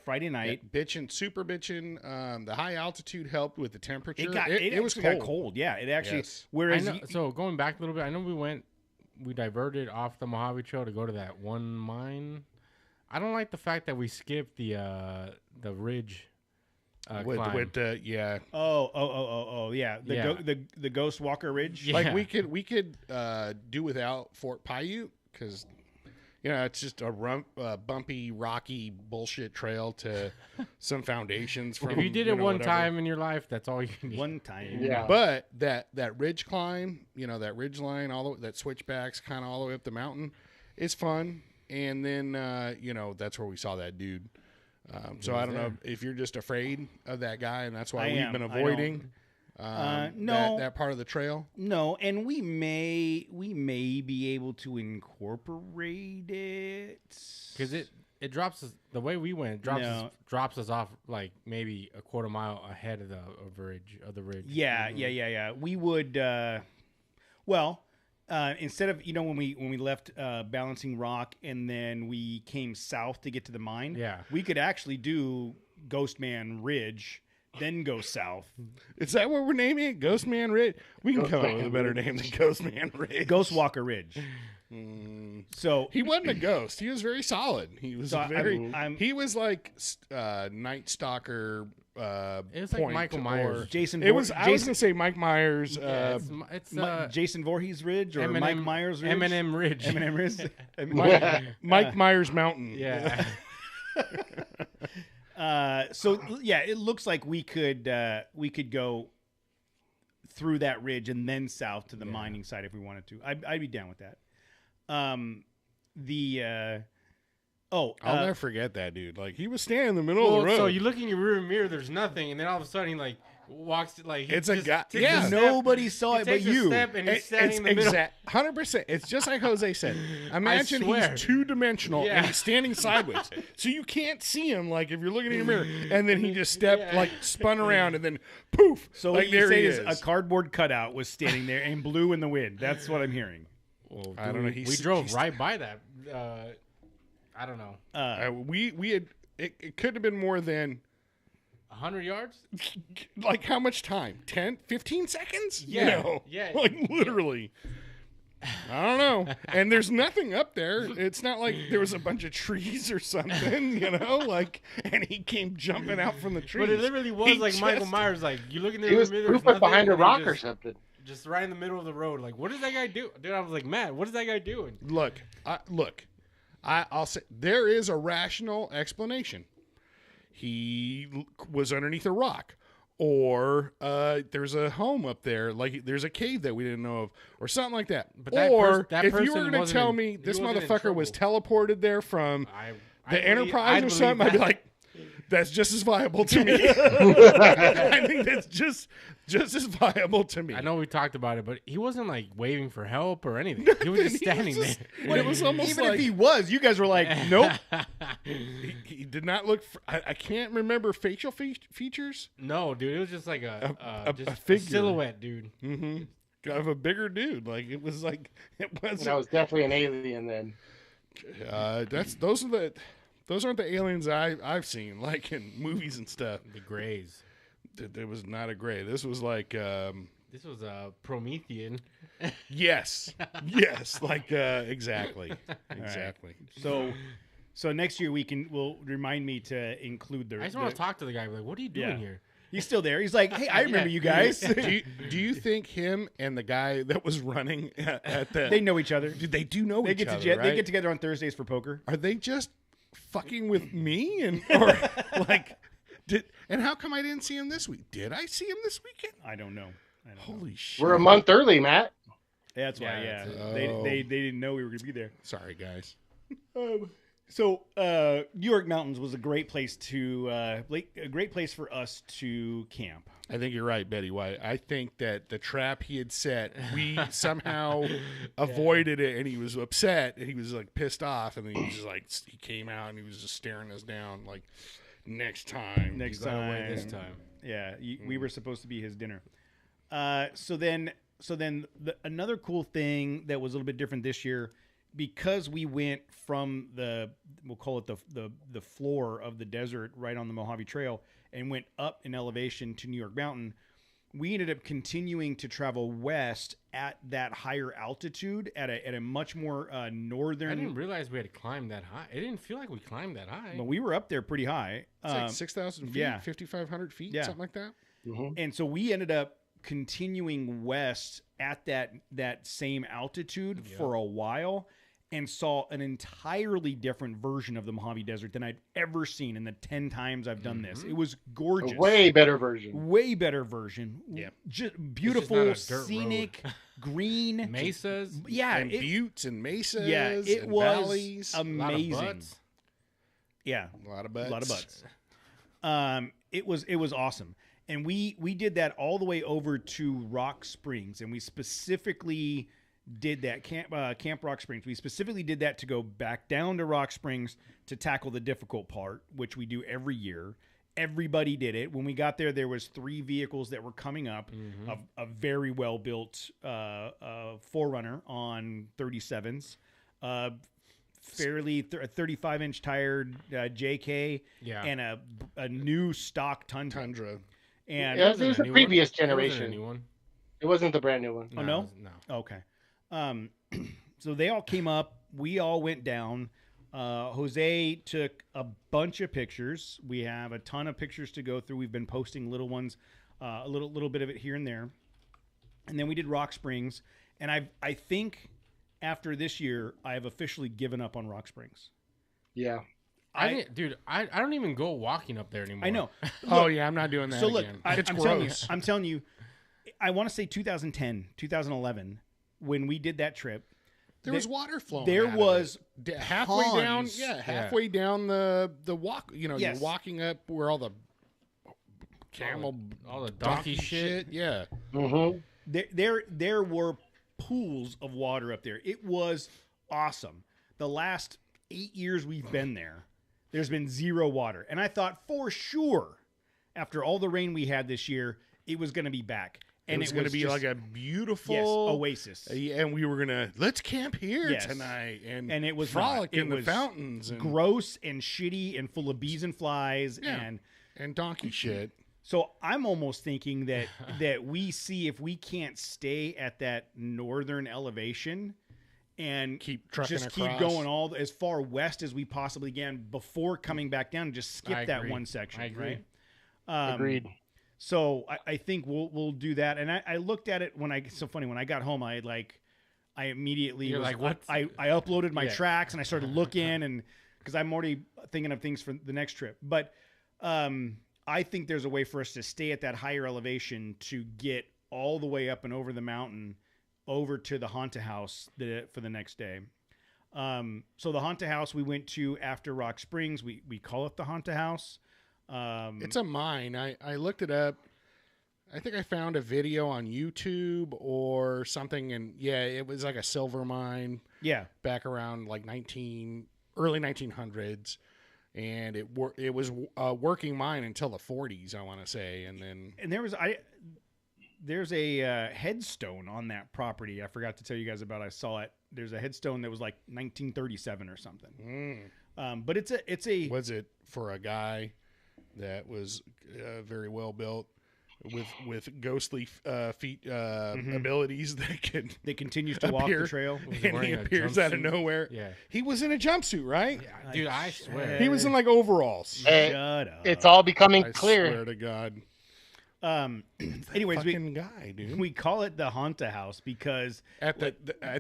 Friday night. Super bitching. The high altitude helped with the temperature. It was cold. got cold. Yeah, it actually. Yes. Whereas So going back a little bit, I know we diverted off the Mojave Trail to go to that one mine. I don't like the fact that we skipped the ridge climb. Yeah. Yeah. Yeah. The Ghost Walker Ridge. Yeah. Like we could do without Fort Paiute because it's just a bumpy, rocky bullshit trail to some foundations. From If you did it one whatever. time in your life, that's all you need. One time. Yeah. But that ridge climb, that ridge line, that switchbacks kind of all the way up the mountain, is fun. And then that's where we saw that dude. So I don't know if you're just afraid of that guy, and that's why we've been avoiding. No. that part of the trail. No, and we may be able to incorporate it Because it drops us, the way we went, drops us off like maybe a quarter mile ahead of the ridge. Yeah. We would. Instead of when we left Balancing Rock and then we came south to get to the mine. Yeah. we could actually do Ghostman Ridge, then go south. Is that what we're naming it? Ghostman Ridge? We can come up with a better name than Ghostman Ridge. Ghost Walker Ridge. So He wasn't a ghost. He was very solid. He was he was like Night Stalker. It was like Michael Myers. Jason. I was gonna say Mike Myers. It's Jason Voorhees Ridge or Eminem, Mike Myers Ridge. Eminem Ridge. Eminem Ridge. Mike Myers Mountain. Yeah. It looks like we could go through that ridge and then south to the mining site if we wanted to. I'd be down with that. I'll never forget that dude. Like he was standing in the middle of the road. So you look in your rear mirror, there's nothing, and then all of a sudden he like walks like It's a guy. takes Yeah. a step, Nobody saw it but takes a you. step and he's standing in the middle. 100%. It's just like Jose said. Imagine swear. he's two-dimensional Yeah. and he's standing sideways, so you can't see him. Like if you're looking in your mirror, and then he just spun around, and then poof. So like what you there say he is a cardboard cutout was standing there and blew in the wind. That's what I'm hearing. Well, I don't know. We drove right by that. I don't know. We had it could have been more than 100 yards? like how much time? 10, 15 seconds? Yeah. Like literally. I don't know. And there's nothing up there. It's not like there was a bunch of trees or something, and he came jumping out from the trees. But it literally was like Michael Myers. Like you look in the He was mirror, there's pooping behind a nothing, rock and or something. just right in the middle of the road. Like, what is that guy do? Dude, I was like, Matt, what is that guy doing? I'll say there is a rational explanation. He was underneath a rock, or there's a home up there, like there's a cave that we didn't know of, or something like that. But If you were going to tell me this motherfucker was teleported there from the Enterprise or something, I'd be like, That's just as viable to me. I think that's just as viable to me. I know we talked about it, but he wasn't like waving for help or anything. He was just standing there. But it was almost Even like if he was, you guys were like, nope. he did not look. I can't remember facial features. No, dude, it was just like a figure. silhouette, dude. Mm-hmm. Of a bigger dude. Like it was like it was. That was definitely an alien then. Those aren't the aliens I've seen, like in movies and stuff. The Greys. It was not a gray. This was like This was a Promethean. yes, like exactly. So next year will remind me to include the. I just want to talk to the guy. Like, what are you doing here? He's still there. He's like, hey, I remember you guys. Do you think him and the guy that was running at the They know each other. They do know They each get other, to right? they get together on Thursdays for poker. Are they just fucking with me or like and how come I didn't see him this week? Did I see him this weekend? I don't know. Holy shit. We're a month early, Matt. That's why. Yeah, Yeah, they didn't know we were gonna be there. Sorry, guys. So New York Mountains was a great place for us to camp. I think you're right, Betty White. I think that the trap he had set, we somehow avoided it, and he was upset, and he was like pissed off, and then he was just like, he came out and he was just staring us down like, next time. Next You got away time. this time. Yeah, we were supposed to be his dinner. So then another cool thing that was a little bit different this year, because we went from we'll call it the floor of the desert right on the Mojave Trail and went up in elevation to New York Mountain, we ended up continuing to travel west at that higher altitude at a much more northern. I didn't realize we had climbed that high. It didn't feel like we climbed that high. But we were up there pretty high. It's like 6,000 feet, yeah. 5,500 feet, Yeah. something like that. Mm-hmm. And so we ended up continuing west at that same altitude for a while and saw an entirely different version of the Mojave Desert than I'd ever seen in the 10 times I've done this. It was gorgeous. A way better version. Way better version. Yeah. Just not beautiful, a dirt scenic, green. Mesas. Yeah. And buttes and mesas. Yeah, it and was valleys. A lot of amazing. butts. Yeah. A lot of butts. A lot of butts. It was awesome. And we did that all the way over to Rock Springs, and we specifically did that Camp Rock Springs. We specifically did that to go back down to Rock Springs to tackle the difficult part, which we do every year. Everybody did it. When we got there, there was 3 vehicles that were coming up, a very well built 4Runner on 37s, fairly a 35-inch tired JK, Yeah. and a new stock Tundra. And Yeah, it was the a new previous one. It wasn't a generation. new one. It wasn't the brand new one. Oh, no? No. Okay. So they all came up. We all went down. Jose took a bunch of pictures. We have a ton of pictures to go through. We've been posting little ones, a little bit of it here and there. And then we did Rock Springs. And I think after this year, I have officially given up on Rock Springs. Yeah. I don't even go walking up there anymore. I know. Oh, yeah, I'm not doing that So look, again. I'm It's gross. gross. I'm telling you, I want to say 2010, 2011, when we did that trip. There was water flowing. There out of was it. Halfway down. tons. Yeah, halfway down the walk. You know, Yes. you're walking up where all the camel, all the donkey shit. Yeah. Mm-hmm. There were pools of water up there. It was awesome. The last 8 years we've been there, there's been zero water. And I thought for sure, after all the rain we had this year, it was going to be back. And it was going to be just- like a beautiful yes, oasis. And we were going to, let's camp here Yes. tonight. And it was frolic not. It in the was fountains. And, gross and shitty and full of bees and flies. Yeah. and donkey shit. So I'm almost thinking that we see if we can't stay at that northern elevation and Keep trucking just keep across. going as far west as we possibly can before coming back down and just skip I that agree. one section. I agree. Right? Agreed. So I think we'll do that. And I looked at it when it's so funny when I got home. I immediately You're was, like, what? I uploaded my Yeah. tracks and I started looking and because I'm already thinking of things for the next trip. But I think there's a way for us to stay at that higher elevation to get all the way up and over the mountain over to the Haunted House for the next day. So the Haunted House we went to after Rock Springs. We call it the Haunted House. It's a mine. I looked it up. I think I found a video on YouTube or something, and yeah, it was like a silver mine. Yeah, back around like early 1900s, and it was a working mine until the 40s, I want to say, and there's a headstone on that property. I forgot to tell you guys about. I saw it. There's a headstone that was like 1937 or something. But it's a was it for a guy that was very well built with ghostly feet abilities that continues to walk the trail, and he appears out of nowhere. Yeah, he was in a jumpsuit, right? Yeah, dude, I swear he was in like overalls. Hey, Shut up. it's all becoming I clear. swear to God. Anyways, Fucking guy, dude. we call it the Haunta House because At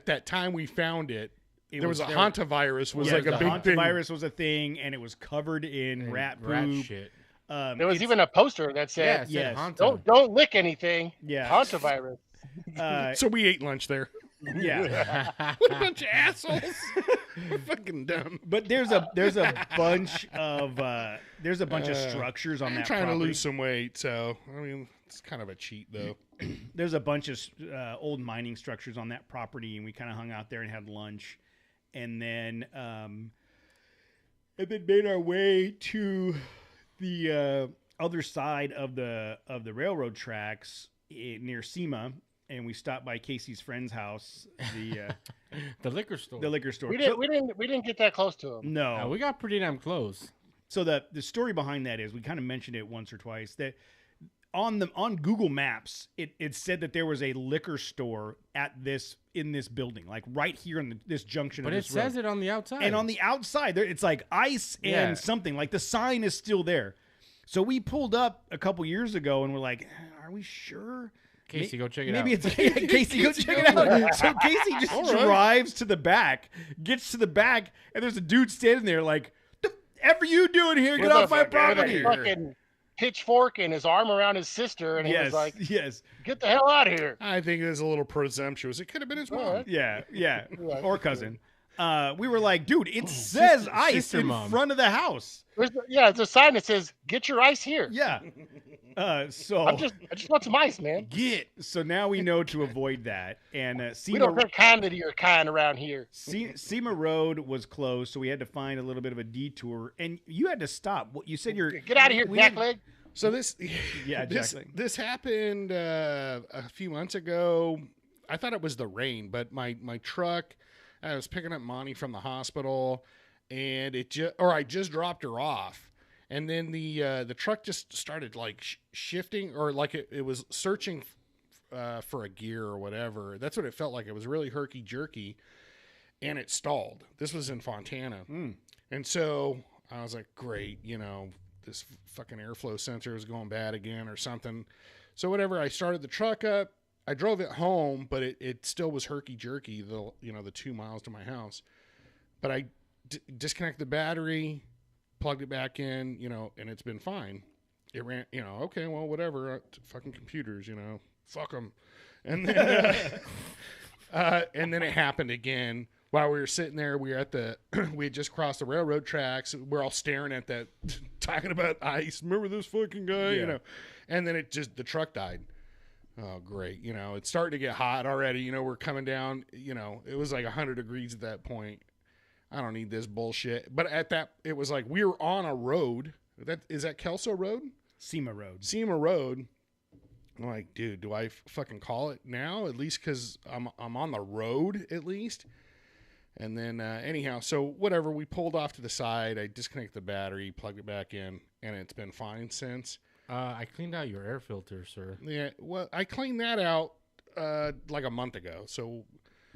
that time we found it, there was a there- hantavirus was yeah, like a the big thing. hantavirus was a thing, and it was covered in rat poop. shit. There was even a poster that said, yes. "Don't lick anything." Yeah. Hantavirus. Uh, So we ate lunch there. yeah. What a bunch of assholes. We're fucking dumb. But there's a bunch of structures on I'm that trying property. to lose some weight, so I mean it's kind of a cheat though. There's a bunch of old mining structures on that property, and we kind of hung out there and had lunch, and then made our way to the other side of the railroad tracks near SEMA, and we stopped by Casey's friend's house, The liquor store. the liquor store. We didn't get that close to him. No, We got pretty damn close. So the story behind that is we kind of mentioned it once or twice that on Google Maps it said that there was a liquor store in this building, like right here in this junction. But of it this road. says it on the outside. And on the outside there, it's like ice and Yeah. something, like the sign is still there. So we pulled up a couple years ago and we're like, are we sure? Casey, go check it Maybe out. it's Casey, go check it out. So Casey just All right. drives to the back, gets to the back, and there's a dude standing there like, the F are you doing here? Get With off my with property. a fucking pitchfork and his arm around his sister, and he was like, yes. "Get the hell out of here!" I think it was a little presumptuous. It could have been his mom. Alright. Yeah. Right. Or cousin. We were like, dude, it says ice sister in mom. front of the house. It's a sign that says, "Get your ice here." Yeah. So I just want some ice, man. so now we know to avoid that. And We SEMA, don't drink kindly or kind around here. SEMA Road was closed, so we had to find a little bit of a detour. And you had to stop. What you said Get out of here, we Jack had- Leg. So this Yeah, this, exactly. this happened a few months ago. I thought it was the rain, but my truck, I was picking up Monty from the hospital, and I just dropped her off, and then the truck just started like shifting, or like it was searching for a gear or whatever. That's what it felt like. It was really herky jerky, and it stalled. This was in Fontana, and so I was like, great, this fucking airflow sensor is going bad again or something. So whatever, I started the truck up. I drove it home, but it still was herky jerky, the 2 miles to my house. But I disconnected the battery, plugged it back in, and it's been fine. It ran, okay, well, whatever. Fucking computers, fuck them. And then, and then it happened again. While we were sitting there, we had just crossed the railroad tracks. We're all staring at that, talking about ice. Remember this fucking guy, Yeah. And then the truck died. Oh, great. It's starting to get hot already. We're coming down, it was like 100 degrees at that point. I don't need this bullshit. But it was like we were on a road. Is that Kelso Road? SEMA Road. SEMA Road. I'm like, dude, do I fucking call it now? At least because I'm on the road at least. And then anyhow, so whatever, we pulled off to the side. I disconnected the battery, plugged it back in, and it's been fine since. I cleaned out your air filter, sir. Yeah, well, I cleaned that out like a month ago. So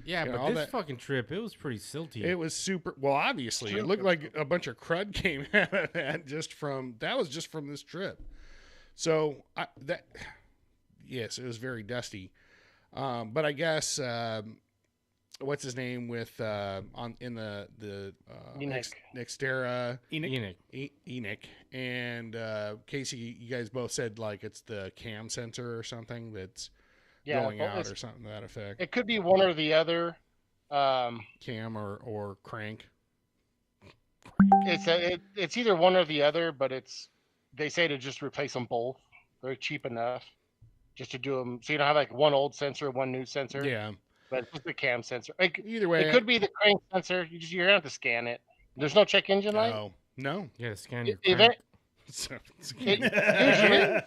Yeah, You know, but all this that- fucking trip, it was pretty silty. it was super. Well, obviously, it looked like a bunch of crud came out of that just from this trip. So yes, it was very dusty. But I guess what's his name with in the Enoch. Nextera. Enoch. Enoch and Casey, you guys both said like it's the cam sensor or something that's going well, out it's- or something to that effect. It could be one or the other. Cam or crank. It's either one or the other, but it's they say to just replace them both. They're cheap enough just to do them. So you don't have like one old sensor, one new sensor. Yeah. But it's just the cam sensor. Like, Either way, it could be the crank sensor. You're gonna have to scan it. There's no check engine light. Oh no. You gotta scan your Event. So, Usually,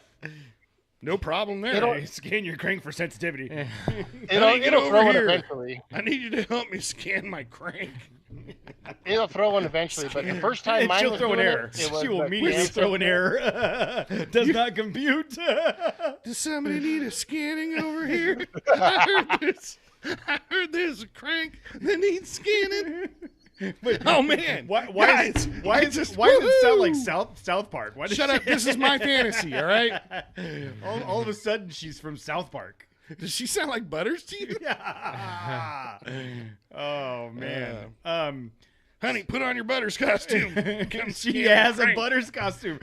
no problem there. It'll- Hey, scan your crank for sensitivity. it'll get throw over one here. eventually. I need you to help me scan my crank. It'll throw one eventually. But the first time And mine she'll was throw an doing error. it was She will the immediately cam throw an sensor. error. Does not compute. Does somebody need a scanning over here? I heard there's a crank that needs scanning. Oh man! Why Guys, does it sound like South Park? Why does Shut she- up! This is my fantasy. All right. all of a sudden, she's from South Park. Does she sound like Butters to you? Oh man. Honey, put on your Butters costume. Come She scan has the a crank. Butters costume.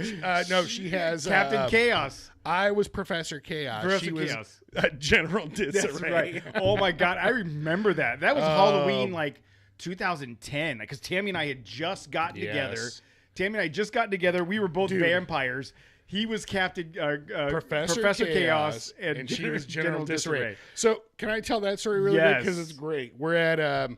No, she has Captain Chaos. I was Professor Chaos. Professor She was Chaos. General Disarray. That's right. Oh my god, I remember that. That was Halloween like 2010 because Tammy and I had just gotten together. Yes. Tammy and I just got together. We were both Dude. vampires. He was Captain Professor Chaos, and she was General Disarray. Disarray. So, can I tell that story really quick? Yes. Because it's great. We're at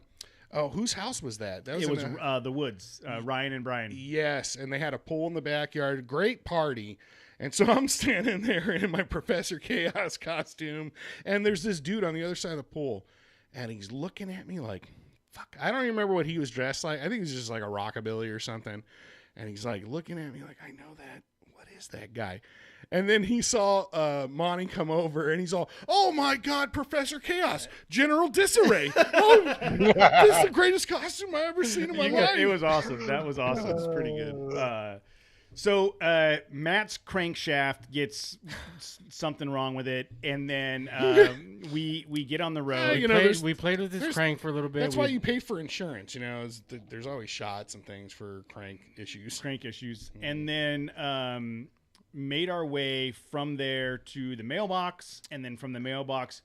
whose house was that? That It was in the Woods, Ryan and Brian. yes, and they had a pool in the backyard. Great party. And so I'm standing there in my Professor Chaos costume, and there's this dude on the other side of the pool, and he's looking at me like, fuck, I don't even remember what he was dressed like. I think he was just like a rockabilly or something. And he's like looking at me like, I know that. What is that guy? And then he saw Monty come over, and he's all, oh my God, Professor Chaos, General Disarray. Oh, this is the greatest costume I've ever seen in my life. It was awesome. That was awesome. It's pretty good. So Matt's crankshaft gets something wrong with it, and then we get on the road. you know, We played with this crank for a little bit. That's why you pay for insurance. You know, there's always shots and things for crank issues. Crank issues, and then made our way from there to the mailbox, and then from the mailbox,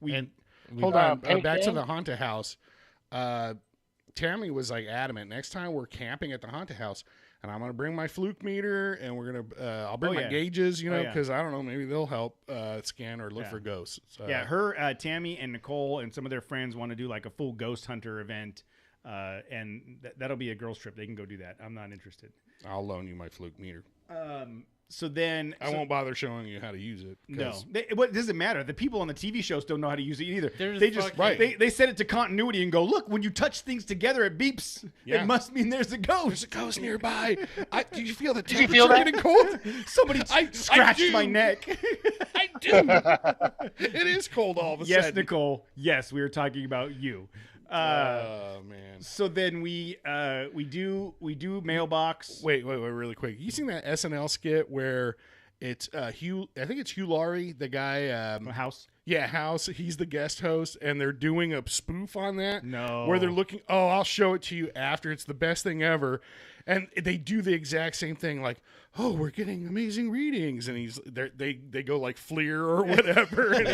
Hold on, Penny back to Can? the haunted house. Tammy was like adamant. Next time we're camping at the haunted house, and I'm gonna bring my fluke meter, and we're gonna I'll bring Oh, my yeah. gauges, you know, Oh, yeah. because I don't know, maybe they'll help scan or look Yeah. for ghosts. So, yeah, her Tammy and Nicole and some of their friends want to do like a full ghost hunter event, and that'll be a girls trip. They can go do that. I'm not interested. I'll loan you my fluke meter. So then I won't bother showing you how to use it. No, 'cause- what doesn't matter. The people on the TV shows don't know how to use it either. They're They just just fucking- they set it to continuity and go, look, when you touch things together, it beeps. Yeah. It must mean there's a ghost. There's a ghost nearby. Do you feel the you temperature feel that? getting cold? Somebody I scratched do. my neck. I do. It is cold all of a Yes, sudden. Nicole. Yes, we were talking about you. Oh man. So then we do mailbox. Wait, really quick. You seen that SNL skit where it's Hugh? I think it's Hugh Laurie, the guy. House. Yeah, House. He's the guest host, and they're doing a spoof on that. No. Where they're looking. Oh, I'll show it to you after. It's the best thing ever, and they do the exact same thing. Like, oh, we're getting amazing readings, and they go like Fleer or whatever, and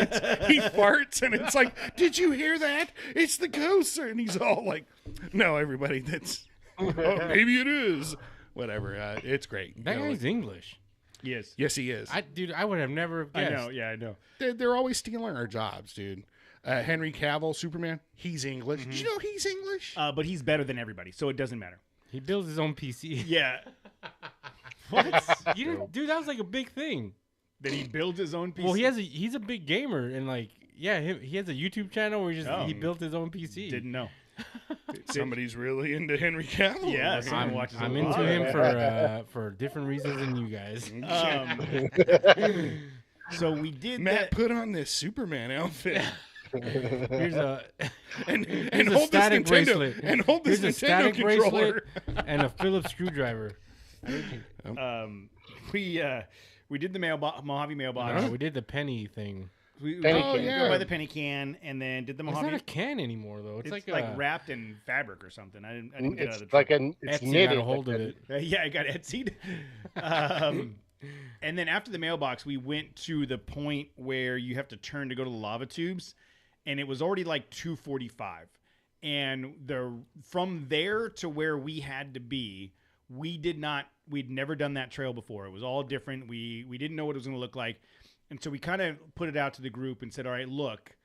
he farts, and it's like, did you hear that? It's the ghost, and he's all like, no, everybody, that's maybe it is. Whatever. It's great. That You know, guy's English. Yes. yes, he is. I would have never I guessed. know. Yeah, I know. They're always stealing our jobs, dude. Henry Cavill, Superman, he's English. Did you know he's English? But he's better than everybody, so it doesn't matter. He builds his own PC. Yeah. You didn't, dude, that was like a big thing. That he builds his own PC. Well, he's a big gamer, and like, yeah, he has a YouTube channel where he built his own PC. Didn't know. Somebody's really into Henry Cavill. Yeah, Okay. someone watches I'm a into lot. him for different reasons than you guys. So we did Matt that. put on this Superman outfit Here's a and a hold this static Nintendo bracelet. and hold this here's a Nintendo static controller. bracelet and a Phillips screwdriver. We did the Mojave mailbox. No, we did the penny thing. We Penny go can. by the penny can, and then did the It's Mojave. not a can anymore though. It's, It's like like a, wrapped in fabric or something. I didn't get out of the It's like truck. it's Etsy got knitted. a hold of it. Yeah, I got Etsy'd. And then after the mailbox, we went to the point where you have to turn to go to the lava tubes, and it was already like 2:45. And from there to where we had to be, we did not we'd never done that trail before. It was all different. We didn't know what it was going to look like. And so we kind of put it out to the group and said, all right, look,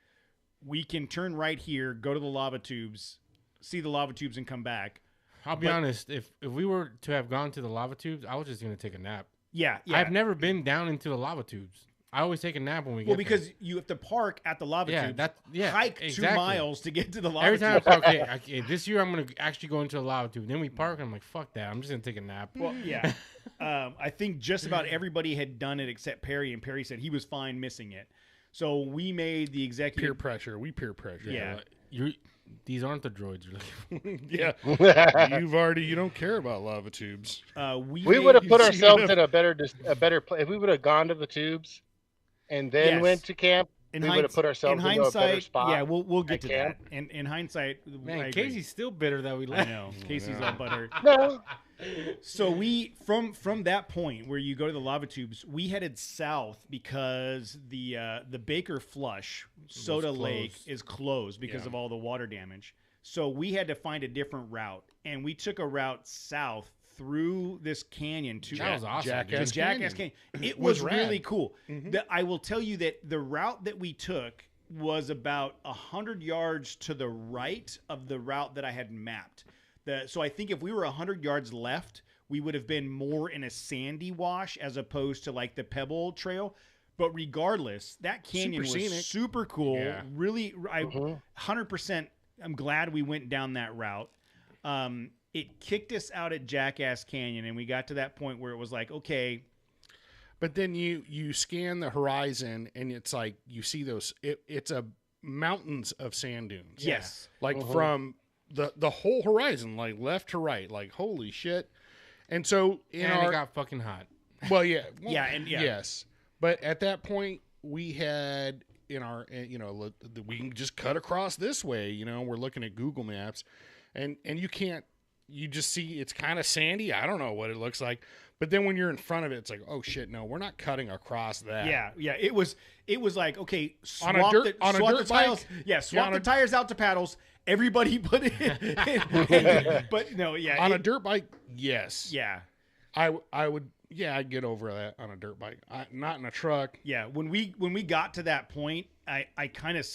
we can turn right here, go to the lava tubes, see the lava tubes and come back. I'll be honest. If we were to have gone to the lava tubes, I was just going to take a nap. Yeah. I've never been down into the lava tubes. I always take a nap when we get because you have to park at the lava tubes, hike 2 miles to get to the lava Every tubes. time I park, okay, this year I'm going to actually go into the lava tube. Then we park, and I'm like, fuck that. I'm just going to take a nap. Well, yeah. I think just about everybody had done it except Perry, and Perry said he was fine missing it. So we made the executive... Peer pressure. We peer pressure. Yeah. These aren't the droids you're looking for. Yeah. You don't care about lava tubes. We would have put ourselves in a better place. If we would have gone to the tubes and then went to camp, we would have put ourselves in a better spot. Yeah, we'll get to that. And in hindsight, man, Casey's still bitter that we left. I know. Casey's all butthurt. No. So we from that point where you go to the lava tubes, we headed south because the Baker Flush Soda Lake is closed because of all the water damage. So we had to find a different route, and we took a route south through this canyon to that was awesome. Jackass Canyon. It was really cool. Mm-hmm. I will tell you that the route that we took was about 100 yards to the right of the route that I had mapped. So I think if we were 100 yards left, we would have been more in a sandy wash as opposed to like the pebble trail. But regardless, that canyon was super cool. Yeah. Really, 100%. I'm glad we went down that route. It kicked us out at Jackass Canyon, and we got to that point where it was like, okay. But then you scan the horizon, and it's like you see those. It's a mountains of sand dunes. Yes, like from the whole horizon, like left to right, like holy shit. And so it got fucking hot. Well, yeah, yes. But at that point, we had in our we can just cut across this way. We're looking at Google Maps, and you can't. You just see it's kind of sandy. I don't know what it looks like. But then when you're in front of it, it's like, oh shit, no, we're not cutting across that. Yeah. It was like, okay, swap the tires. Yeah, swap the tires out to paddles. Everybody put it in. But no, yeah. On a dirt bike, yes. Yeah. I would, I'd get over that on a dirt bike. Not in a truck. Yeah. When we got to that point, I kind of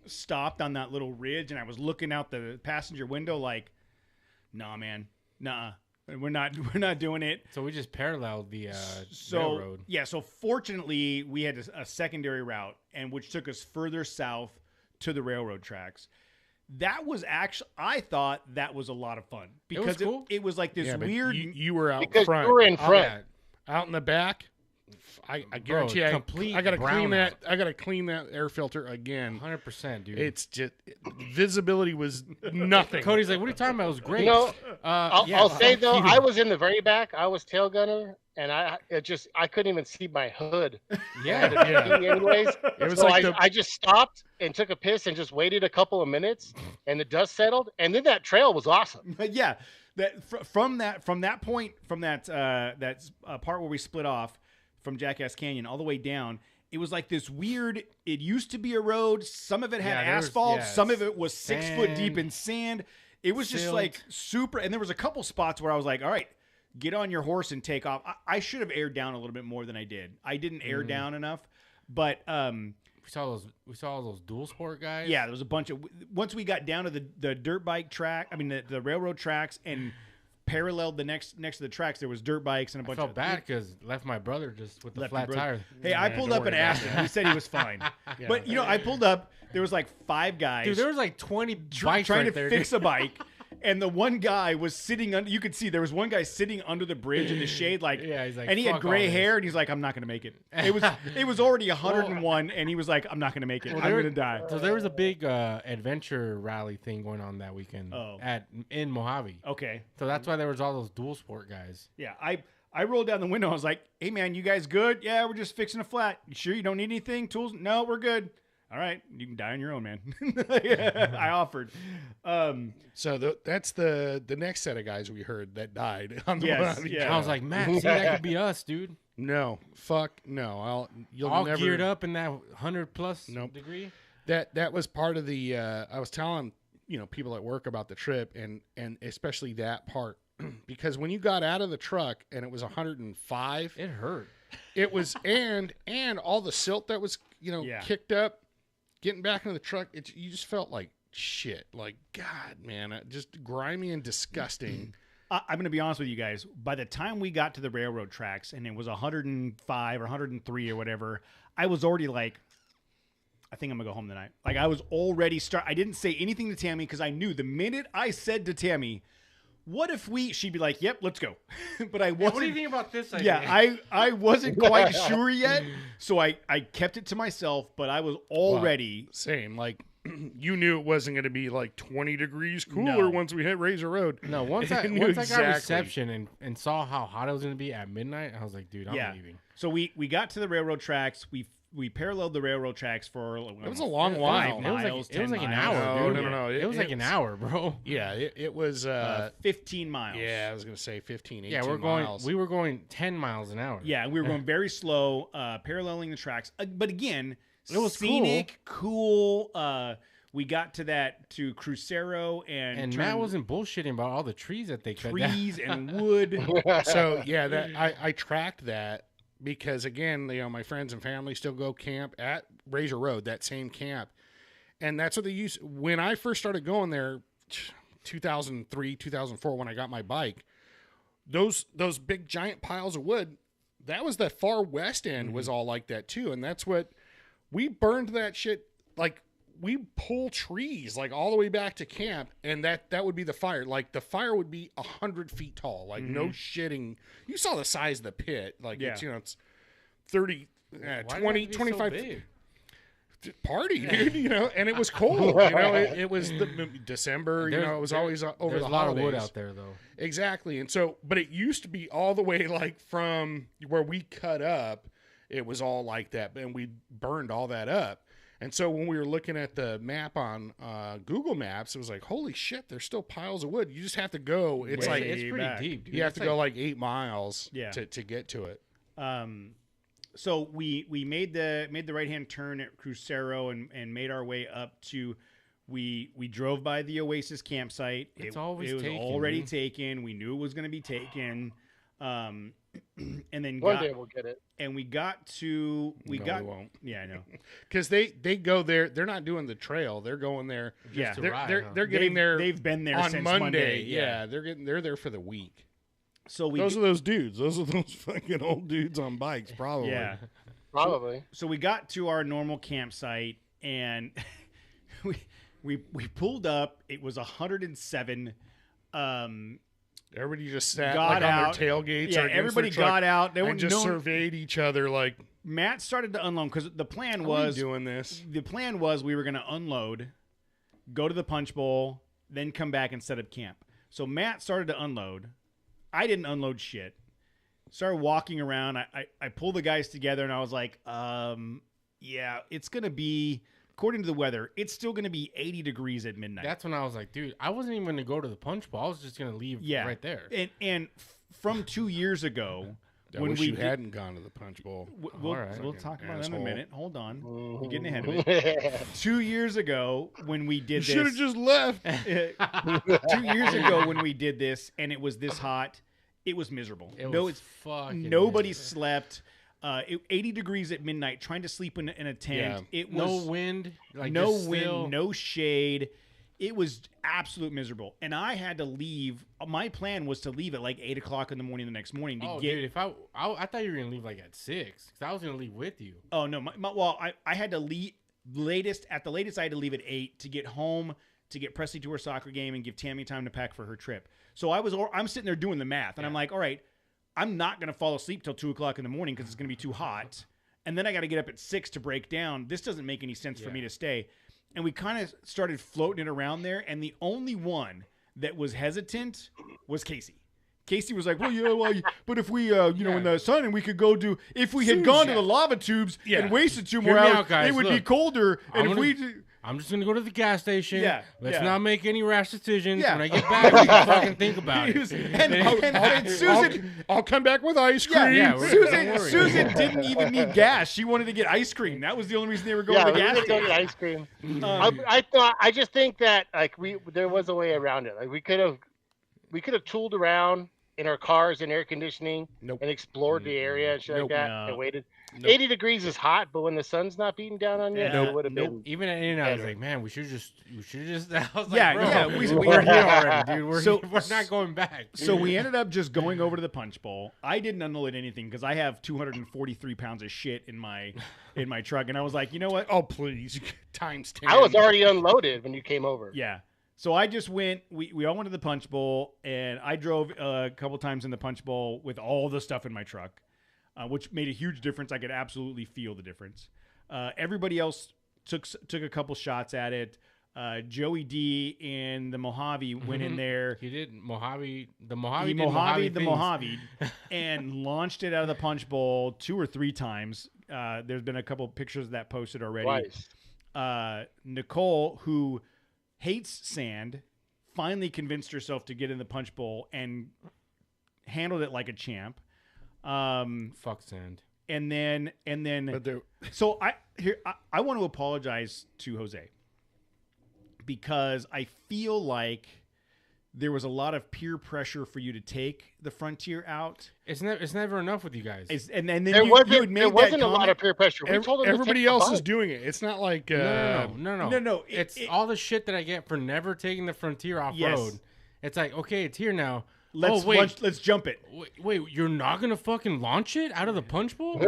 stopped on that little ridge, and I was looking out the passenger window like, nah, man, nah. We're not doing it. So we just paralleled the railroad. Yeah, so fortunately we had a secondary route, and which took us further south to the railroad tracks. That was actually, I thought that was a lot of fun because it was like this weird. You were out because front. You were in front. Out in the back. I guarantee you, I gotta clean that. I gotta clean that air filter again. 100%, dude. It's just visibility was nothing. Cody's like, "What are you talking about? It was great." I'll say though, I was in the very back. I was tail gunner, and I couldn't even see my hood. Anyways, it was so I just stopped and took a piss and just waited a couple of minutes, and the dust settled, and then that trail was awesome. Yeah, from that point, from that part where we split off from Jackass Canyon all the way down, it was like this weird. It used to be a road. Some of it had asphalt. Some of it was 6 foot deep in sand. It was just like super. And there was a couple spots where I was like, all right, get on your horse and take off. I should have aired down a little bit more than I did. I didn't air down enough, but we saw those dual sport guys. Yeah, there was a bunch of. Once we got down to the dirt bike track, the railroad tracks, and paralleled next to the tracks, there was dirt bikes and a bunch of. I felt bad because left my brother just with the flat tire. Hey, I pulled up and asked him. He said he was fine. But I pulled up. There was like 5 guys. Dude, there was like 20 bikes trying right to there, fix a bike. And the one guy was sitting under. You could see there was one guy sitting under the bridge in the shade, he's like, and he had gray hair, and he's like, "I'm not gonna make it." It was already 101, and he was like, "I'm not gonna make it. I'm gonna die." So there was a big adventure rally thing going on that weekend in Mojave. Okay, so that's why there was all those dual sport guys. Yeah, I rolled down the window. I was like, "Hey man, you guys good? Yeah, we're just fixing a flat. You sure you don't need anything? Tools? No, we're good." All right, you can die on your own, man. I offered. So that's the next set of guys we heard that died on the Mojave. Yeah. I was like, Matt, see, that could be us, dude. No, fuck no. You'll all never geared up in that 100+ degree. That was part of the. I was telling people at work about the trip, and especially that part because when you got out of the truck and it was 105, It hurt. it was and all the silt that was kicked up, getting back into the truck, you just felt like shit. Like, God, man, just grimy and disgusting. I'm going to be honest with you guys. By the time we got to the railroad tracks and it was 105 or 103 or whatever, I was already like, I think I'm going to go home tonight. Like, I was already I didn't say anything to Tammy because I knew the minute I said to Tammy, what if she'd be like, yep, let's go. But I wasn't. What do you think about this idea? Yeah, I wasn't quite sure yet. So I kept it to myself, but I was already. Same. Like, you knew it wasn't going to be like 20 degrees cooler once we hit Razor Road. No, once I got reception and saw how hot it was going to be at midnight, I was like, dude, I'm leaving. So we got to the railroad tracks. We paralleled the railroad tracks for it was a long while. It was like an hour, dude. No. It was like an hour, bro. Yeah, it was 15 miles. Yeah, I was going to say 15, 18 yeah, miles. We were going 10 miles an hour. Yeah, we were going very slow, paralleling the tracks. But again, it was scenic, cool. We got to Crucero and Matt wasn't bullshitting about all the trees that they cut down. Trees and wood. So yeah, I tracked that because again, my friends and family still go camp at Razor Road, that same camp, and that's what they use. When I first started going there, 2003, 2004, when I got my bike, those big giant piles of wood, that was the far west end was all like that too, and that's what we burned that shit like. We pull trees like all the way back to camp, and that would be the fire. Like the fire would be 100 feet tall. Like no shitting. You saw the size of the pit. Like it's 30, 20, 25 feet. Party, dude. And it was cold. It was December. It was always over there's the a lot holidays. of wood out there though. Exactly, and so but it used to be all the way like from where we cut up. It was all like that, and we burned all that up. And so when we were looking at the map on Google Maps, it was like, holy shit, there's still piles of wood. You just have to go. It's it's pretty deep, dude. You have to go like 8 miles to get to it. So we made the right hand turn at Crucero and made our way up to. We drove by the Oasis campsite. It was already taken. We knew it was going to be taken. And then one day we'll get it. And we got to we won't. Yeah, I know. Because they go there. They're not doing the trail. They're going there. Yeah, they're getting there. They've been there on since Monday. Yeah, they're there for the week. So those are those dudes. Those are those fucking old dudes on bikes, probably. Yeah, probably. So we got to our normal campsite and we pulled up. It was 107. Everybody just sat got like out. on their tailgates. Yeah, everybody got out. They and just surveyed each other. Like Matt started to unload because the plan was doing this. The plan was we were going to unload, go to the punch bowl, then come back and set up camp. So Matt started to unload. I didn't unload shit. Started walking around. I pulled the guys together and I was like, yeah, it's going to be. According to the weather, it's still going to be 80 degrees at midnight. That's when I was like, dude, I wasn't even going to go to the punch bowl. I was just going to leave right there. And from 2 years ago, when we hadn't gone to the punch bowl. We'll talk about that in a minute. Hold on. You're getting ahead of it. 2 years ago, when we did this. You should have just left. 2 years ago, when we did this, and it was this hot, it was miserable. Nobody slept. 80 degrees at midnight, trying to sleep in a tent. Yeah. It was no wind, no shade. It was absolute miserable, and I had to leave. My plan was to leave at like 8 o'clock in the morning the next morning to get. Dude, if I thought you were gonna leave like at 6, because I was gonna leave with you. Oh no, I had to leave at the latest. I had to leave at 8 to get home to get Presley to her soccer game and give Tammy time to pack for her trip. So I'm sitting there doing the math, and I'm like, all right. I'm not going to fall asleep till 2 o'clock in the morning because it's going to be too hot. And then I got to get up at 6 to break down. This doesn't make any sense for me to stay. And we kind of started floating it around there. And the only one that was hesitant was Casey. Casey was like, but if we, in the sun and we could go do, if we had gone to the lava tubes and wasted 2 more hours, it would be colder. And I'm just gonna go to the gas station. Let's yeah. not make any rash decisions. When I get back, we can fucking think about it. And Susan, I'll come back with ice cream. Susan didn't even need gas. She wanted to get ice cream. That was the only reason they were going to the gas station. Go get ice cream. I just think that like there was a way around it. Like we could have have tooled around in our cars and air conditioning Nope. and explored the area and shit Nope. like that No. and waited. Nope. 80 degrees is hot, but when the sun's not beating down on you, Nope. it would have Nope. been. Even at In-N-Out, I was better. like, man, we should just. I was like, Yeah, bro, yeah, we're here already, dude. So- We're not going back. So we ended up just going over to the punch bowl. I didn't unload anything because I have 243 pounds of shit in my truck, and I was like, you know what? Oh, please. Times 10. I was already unloaded when you came over. Yeah. So I just went. We all went to the punch bowl, and I drove a couple times in the punch bowl with all the stuff in my truck, which made a huge difference. I could absolutely feel the difference. Everybody else took a couple shots at it. Joey D and the Mojave went in there. He did Mojave. The He Mojave. Did Mojave the things. Mojave and launched it out of the punch bowl 2 or 3 times. There's been a couple pictures of that posted already. Twice. Nicole, who hates sand, finally convinced herself to get in the punch bowl and handled it like a champ. Fuck sand. And then But there, so I want to apologize to Jose because I feel like there was a lot of peer pressure for you to take the Frontier out. It's never enough with you guys. And then There you had made there that wasn't a lot comment. of peer pressure. We told them to everybody take the else is bike. doing it. It's not like No. It- All the shit that I get for never taking the Frontier off Yes. road. It's like, okay, it's here now. Let's let's jump it. Wait, you're not gonna fucking launch it out of the punch bowl?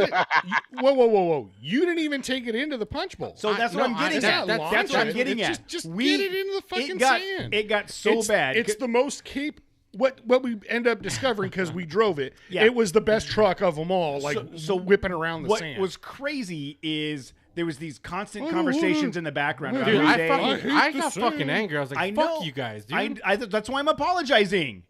Whoa! You didn't even take it into the punch bowl. So that's what I'm getting it's at. not That's what I'm launch. getting It's at. just get it into the fucking sand. It got so bad. It's the most what we end up discovering because we drove it. Yeah. It was the best truck of them all. Like So whipping around the what sand. was crazy is there was these constant conversations in the background. about Dude, Jose. I the got sand. fucking angry. I was like, I fuck know. you guys, dude. That's why I'm apologizing.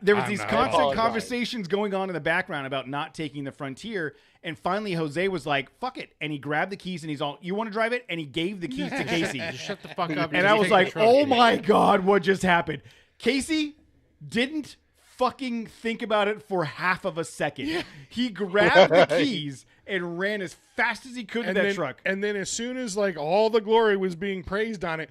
There was I'm these not constant apologizing. conversations going on in the background about not taking the Frontier, and finally Jose was like, "Fuck it," and he grabbed the keys and he's all, "You want to drive it?" And he gave the keys to Casey, Just shut the fuck up. and just I was take like, the truck. "Oh my god, what just happened?" Casey didn't fucking think about it for half of a second. He grabbed the keys and ran as fast as he could to that truck. And then as soon as like all the glory was being praised on it,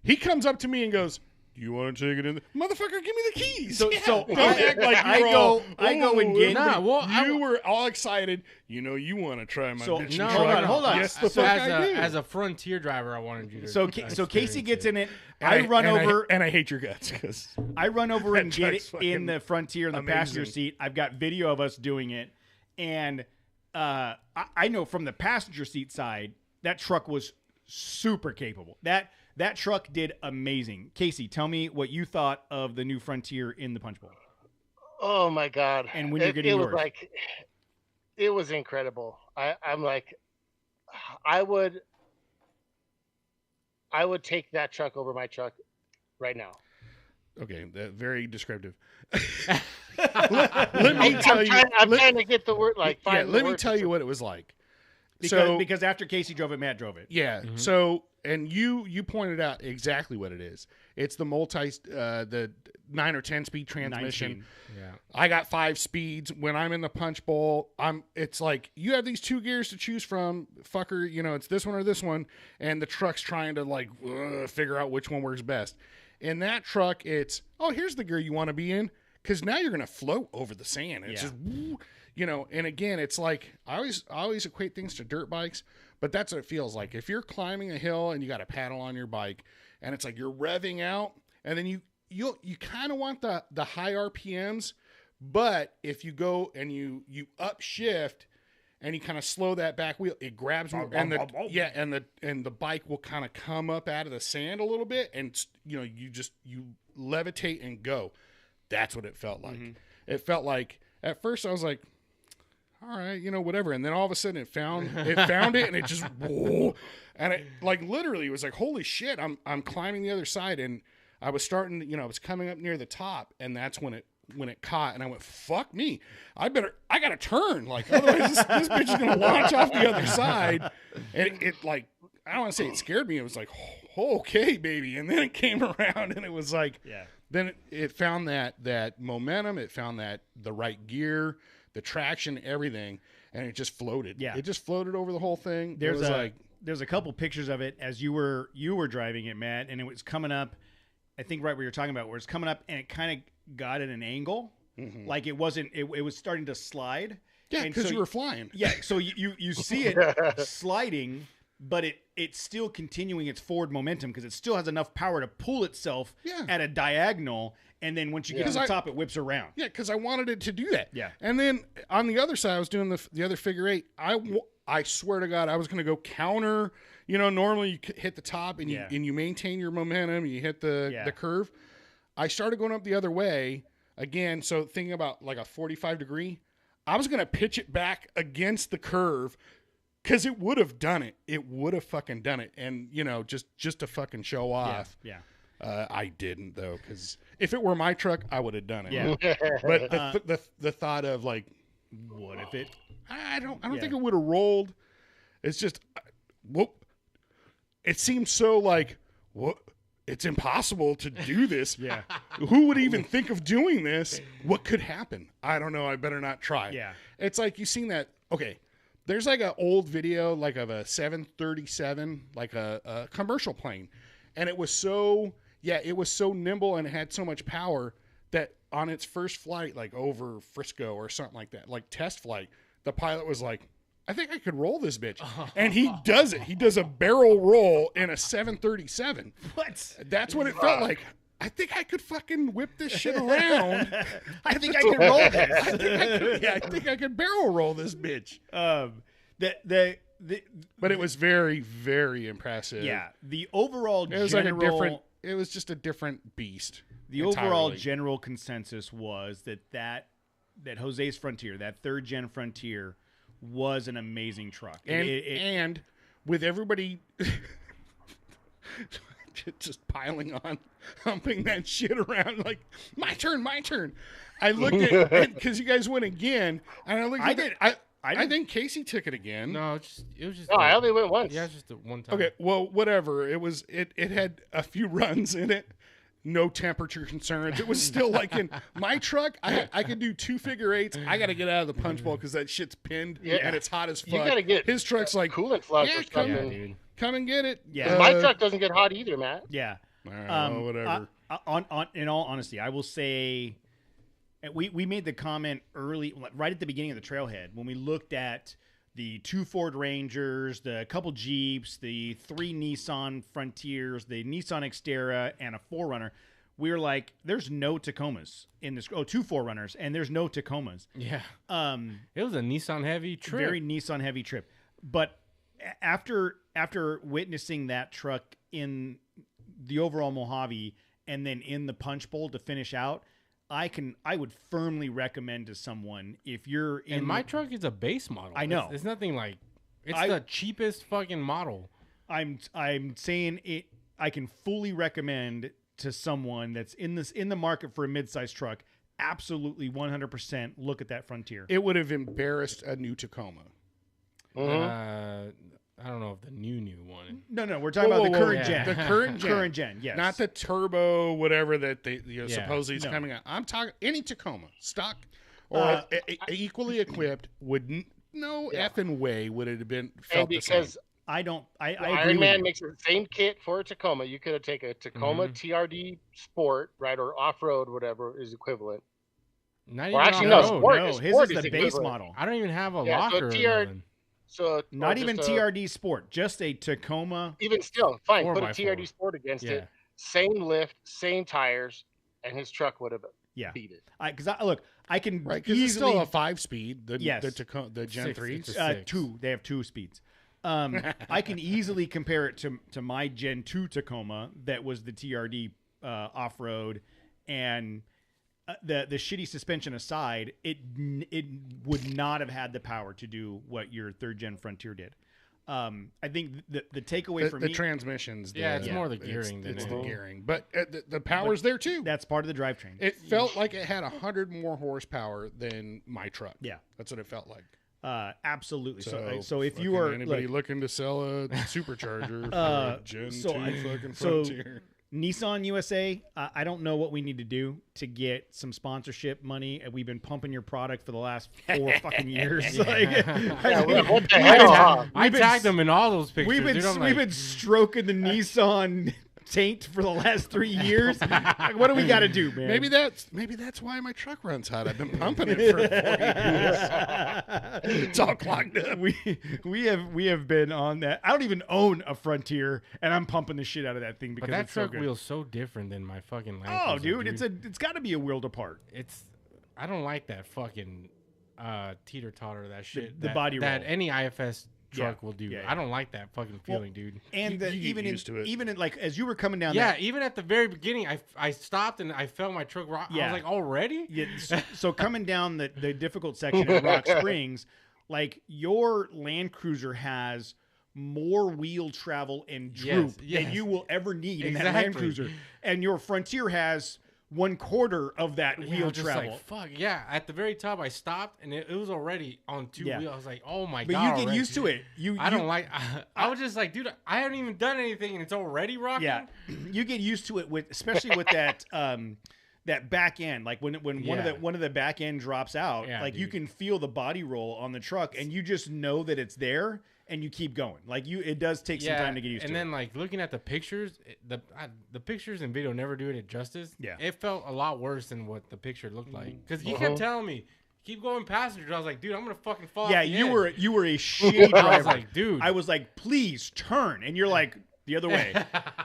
he comes up to me and goes, "Do you want to take it in? Motherfucker, give me the keys." So Don't act like I you're go- all, I go and get- Nah, well, you were all excited. You know, you want to try my So- bitchin' No, truck. hold on. Yes, the So fuck as I do. as a Frontier driver, I wanted you to. So Casey gets in it. And I run over. and I hate your guts because I run over That and get truck's it in fucking the Frontier in the passenger amazing. seat. I've got video of us doing it, and I know from the passenger seat side that truck was super capable. That truck did amazing. Casey, tell me what you thought of the new Frontier in the Punch Bowl. Oh my god! And when you're getting it was yours. like, it was incredible. I'm like, I would take that truck over my truck right now. okay, that very descriptive. let me tell you. I'm trying to get the word like. Yeah, find the let me words. tell you what it was like. Because after Casey drove it, Matt drove it. Yeah. So, and you pointed out exactly what it is. It's the the 9 or 10 speed transmission. 19. Yeah. I got 5 speeds. When I'm in the punch bowl, it's like you have these 2 gears to choose from, fucker. You know, it's this one or this one, and the truck's trying to like figure out which one works best. In that truck, it's here's the gear you want to be in, because now you're gonna float over the sand. It's just woo, you know. And again, it's like I always equate things to dirt bikes, but that's what it feels like. If you're climbing a hill and you got a paddle on your bike, and it's like you're revving out, and then you kind of want the high RPMs, but if you go and you upshift and you kind of slow that back wheel, it grabs more, and the bike will kind of come up out of the sand a little bit, and you levitate and go. That's what it felt like. Mm-hmm. It felt like at first I was like, all right, you know, whatever, and then all of a sudden it found it, and it just whoa, and it like literally it was like, holy shit, I'm climbing the other side, and I was starting, you know, I was coming up near the top, and that's when it caught, and I went, fuck me, I gotta turn, like otherwise this bitch is gonna launch off the other side. And it like, I don't want to say it scared me, it was like, okay baby, and then it came around and it was like, then it found that momentum, it found that the right gear, the traction, everything, and it just floated. It just floated over the whole thing. There's a couple pictures of it as you were driving it, Matt, and it was coming up, I think right where you're talking about, where it's coming up and it kind of got at an angle, like it wasn't. It was starting to slide. Yeah, And because so you were flying. Yeah, so you see it sliding, but it's still continuing its forward momentum because it still has enough power to pull itself at a diagonal, and then once you get to the top, it whips around. Yeah, because I wanted it to do that. Yeah. And then on the other side, I was doing the other figure eight. I swear to God, I was going to go counter. You know, normally you hit the top and you maintain your momentum. You hit the curve. I started going up the other way again. So thinking about like a 45 degree, I was going to pitch it back against the curve because it would have done it. It would have fucking done it. And, you know, just to fucking show off. Yeah. I didn't, though, because if it were my truck, I would have done it. Yeah. But the thought of, like, what if it? I don't think it would have rolled. It's just, whoop. It seems so, like, what? It's impossible to do this. Yeah. Who would even think of doing this? What could happen? I don't know. I better not try. Yeah. It's like you've seen that. Okay. There's like an old video, like of a 737, like a commercial plane. And it was so nimble and it had so much power that on its first flight, like over Frisco or something like that, like test flight, the pilot was like, I think I could roll this bitch. And he does it. He does a barrel roll in a 737. What? That's what it felt like. I think I could fucking whip this shit around. I think I could roll this. I think I could barrel roll this bitch. But it was very, very impressive. Yeah. The overall It was general, like a different. It was just a different beast. The overall general consensus was that Jose's Frontier, that third gen Frontier, was an amazing truck. And with everybody just piling on, humping that shit around, like, my turn. I looked at, because you guys went again, and I looked at it. I think Casey took it again. No, it was just. No, I only went once. Yeah, it's just one time. Okay, well, whatever. It had a few runs in it. No temperature concerns. It was still like in my truck. I could do 2 figure eights. I got to get out of the punch bowl because that shit's pinned and it's hot as fuck. You got to get his truck's like coolant flux or something. dude. Come and get it. Yeah. My truck doesn't get hot either, Matt. Yeah. Whatever. In all honesty, I will say we made the comment early, right at the beginning of the trailhead, when we looked at the 2 Ford Rangers, the couple Jeeps, the 3 Nissan Frontiers, the Nissan Xterra, and a 4Runner. We were like, there's no Tacomas in this. 2 4Runners, and there's no Tacomas. Yeah. It was a Nissan heavy trip. Very Nissan heavy trip. But after witnessing that truck in the overall Mojave and then in the punch bowl to finish out, I would firmly recommend to someone, if you're in. And my truck is a base model. I know. It's nothing like. It's the cheapest fucking model. I'm saying it. I can fully recommend to someone that's in the market for a mid-sized truck. Absolutely, 100% look at that Frontier. It would have embarrassed a new Tacoma. I don't know if the new one. No, we're talking about the current gen. The current gen. Current gen, yes. Not the turbo, whatever that they supposedly is No. coming out. I'm talking any Tacoma, stock or equally equipped, wouldn't no effing way would it have been felt And the same. because I don't. I agree Iron with Man you. makes the same kit for a Tacoma. You could have taken a Tacoma TRD Sport, right, or off-road, whatever is equivalent. Not Or even actually, on no, road. Sport. No, his Sport is the base equivalent. model. I don't even have a Yeah, so locker. or TR nothing. So Not or even just TRD Sport, just a Tacoma. Even still, fine. Put a 4x4. TRD Sport against Yeah. it. Same lift, same tires, and his truck would have Yeah, beat it. because look, I can Right, because it's easily still a 5-speed. Yes. The Tacoma, the Gen 6, 3. it's a 6. 2. They have 2 speeds. I can easily compare it to my Gen 2 Tacoma that was the TRD off road, and the shitty suspension aside, it would not have had the power to do what your 3rd Gen Frontier did. I think the takeaway for The me, transmissions. It's more the gearing than it's the anything. gearing, but the power's there too. that's part of the drivetrain. It felt like it had 100 more horsepower than my truck. Yeah. That's what it felt like. Absolutely. So if you fucking are anybody looking to sell a supercharger for a Gen 2 fucking so Frontier. Nissan USA, I don't know what we need to do to get some sponsorship money. We've been pumping your product for the last 4 fucking years. Like, What the hell? Huh? I tagged them in all those pictures. we've been dude. I'm we've like, been stroking the Nissan tanked for the last 3 years. Like, what do we got to do, man? Maybe that's why my truck runs hot. I've been pumping it for 4 years. It's all clogged up. We have been on that. I don't even own a Frontier, and I'm pumping the shit out of that thing because But that it's so truck good. wheel's so different than my fucking Land Oh, Cruiser, dude, it's got to be a world apart. I don't like that fucking teeter totter, that shit. The body that roll. any IFS truck Yeah, will do. yeah, yeah. I don't like that fucking feeling, dude. And You get even used to it. even in, like as you were coming down, Yeah, that, even at the very beginning, I stopped and I felt my truck rock. Yeah. I was like, already? yeah, so coming down the difficult section at Rock Springs, like your Land Cruiser has more wheel travel and droop Yes. than you will ever need in that Land Exactly. Cruiser, and your Frontier has 1/4 of that Yeah, I wheel was just travel. like, fuck yeah! At the very top, I stopped and it was already on 2 Yeah. wheels. I was like, oh my But god! you get already. used to it. I don't like. I was just like, dude, I haven't even done anything and it's already rocking. Yeah, you get used to it with, especially with that that back end. Like when Yeah. one of the back end drops out, Yeah, like you dude. can feel the body roll on the truck, and you just know that it's there, and you keep going. Like it does take some time to get used to. And then like looking at the pictures, the pictures and video never do it justice. Yeah. It felt a lot worse than what the picture looked like. Because he kept telling me, keep going passenger. I was like, dude, I'm gonna fucking fall. Yeah, off the you edge. were a shitty driver. I was like, dude. I was like, please turn, and you're like the other way.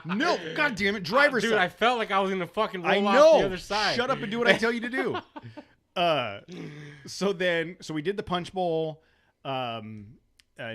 No, god damn it, driver's dude, side. I felt like I was gonna fucking roll I off know. the other side. Shut up and do what I tell you to do. So we did the punch bowl.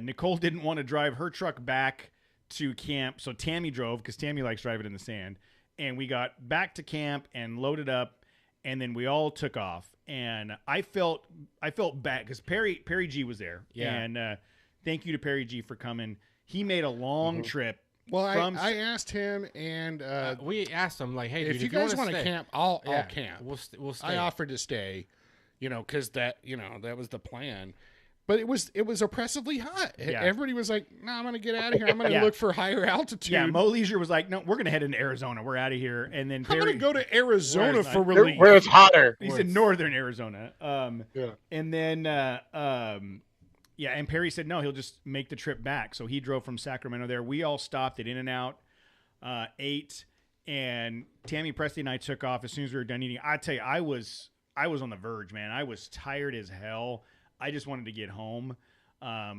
Nicole didn't want to drive her truck back to camp, so Tammy drove because Tammy likes driving in the sand. And we got back to camp and loaded up, and then we all took off. And I felt bad because Perry G was there. Yeah. And thank you to Perry G for coming. He made a long trip. Well, from I asked him, and We asked him like, hey, if dude, you guys want to stay, camp, I'll yeah, camp. We'll stay. I offered to stay, because that was the plan. But it was oppressively hot. Yeah. Everybody was like, "No, I'm going to get out of here. I'm going to Yeah. look for higher altitude. Yeah, Mo Leisure was like, no, we're going to head into Arizona. We're out of here. And then I'm Perry, going to go to Arizona Where's for that? relief." Where it's hotter. he's in northern Arizona. Yeah. And then, yeah, and Perry said no, he'll just make the trip back. So he drove from Sacramento there. We all stopped at In-N-Out, ate, and Tammy Presley and I took off as soon as we were done eating. I tell you, I was on the verge, man. I was tired as hell. I just wanted to get home. Yeah,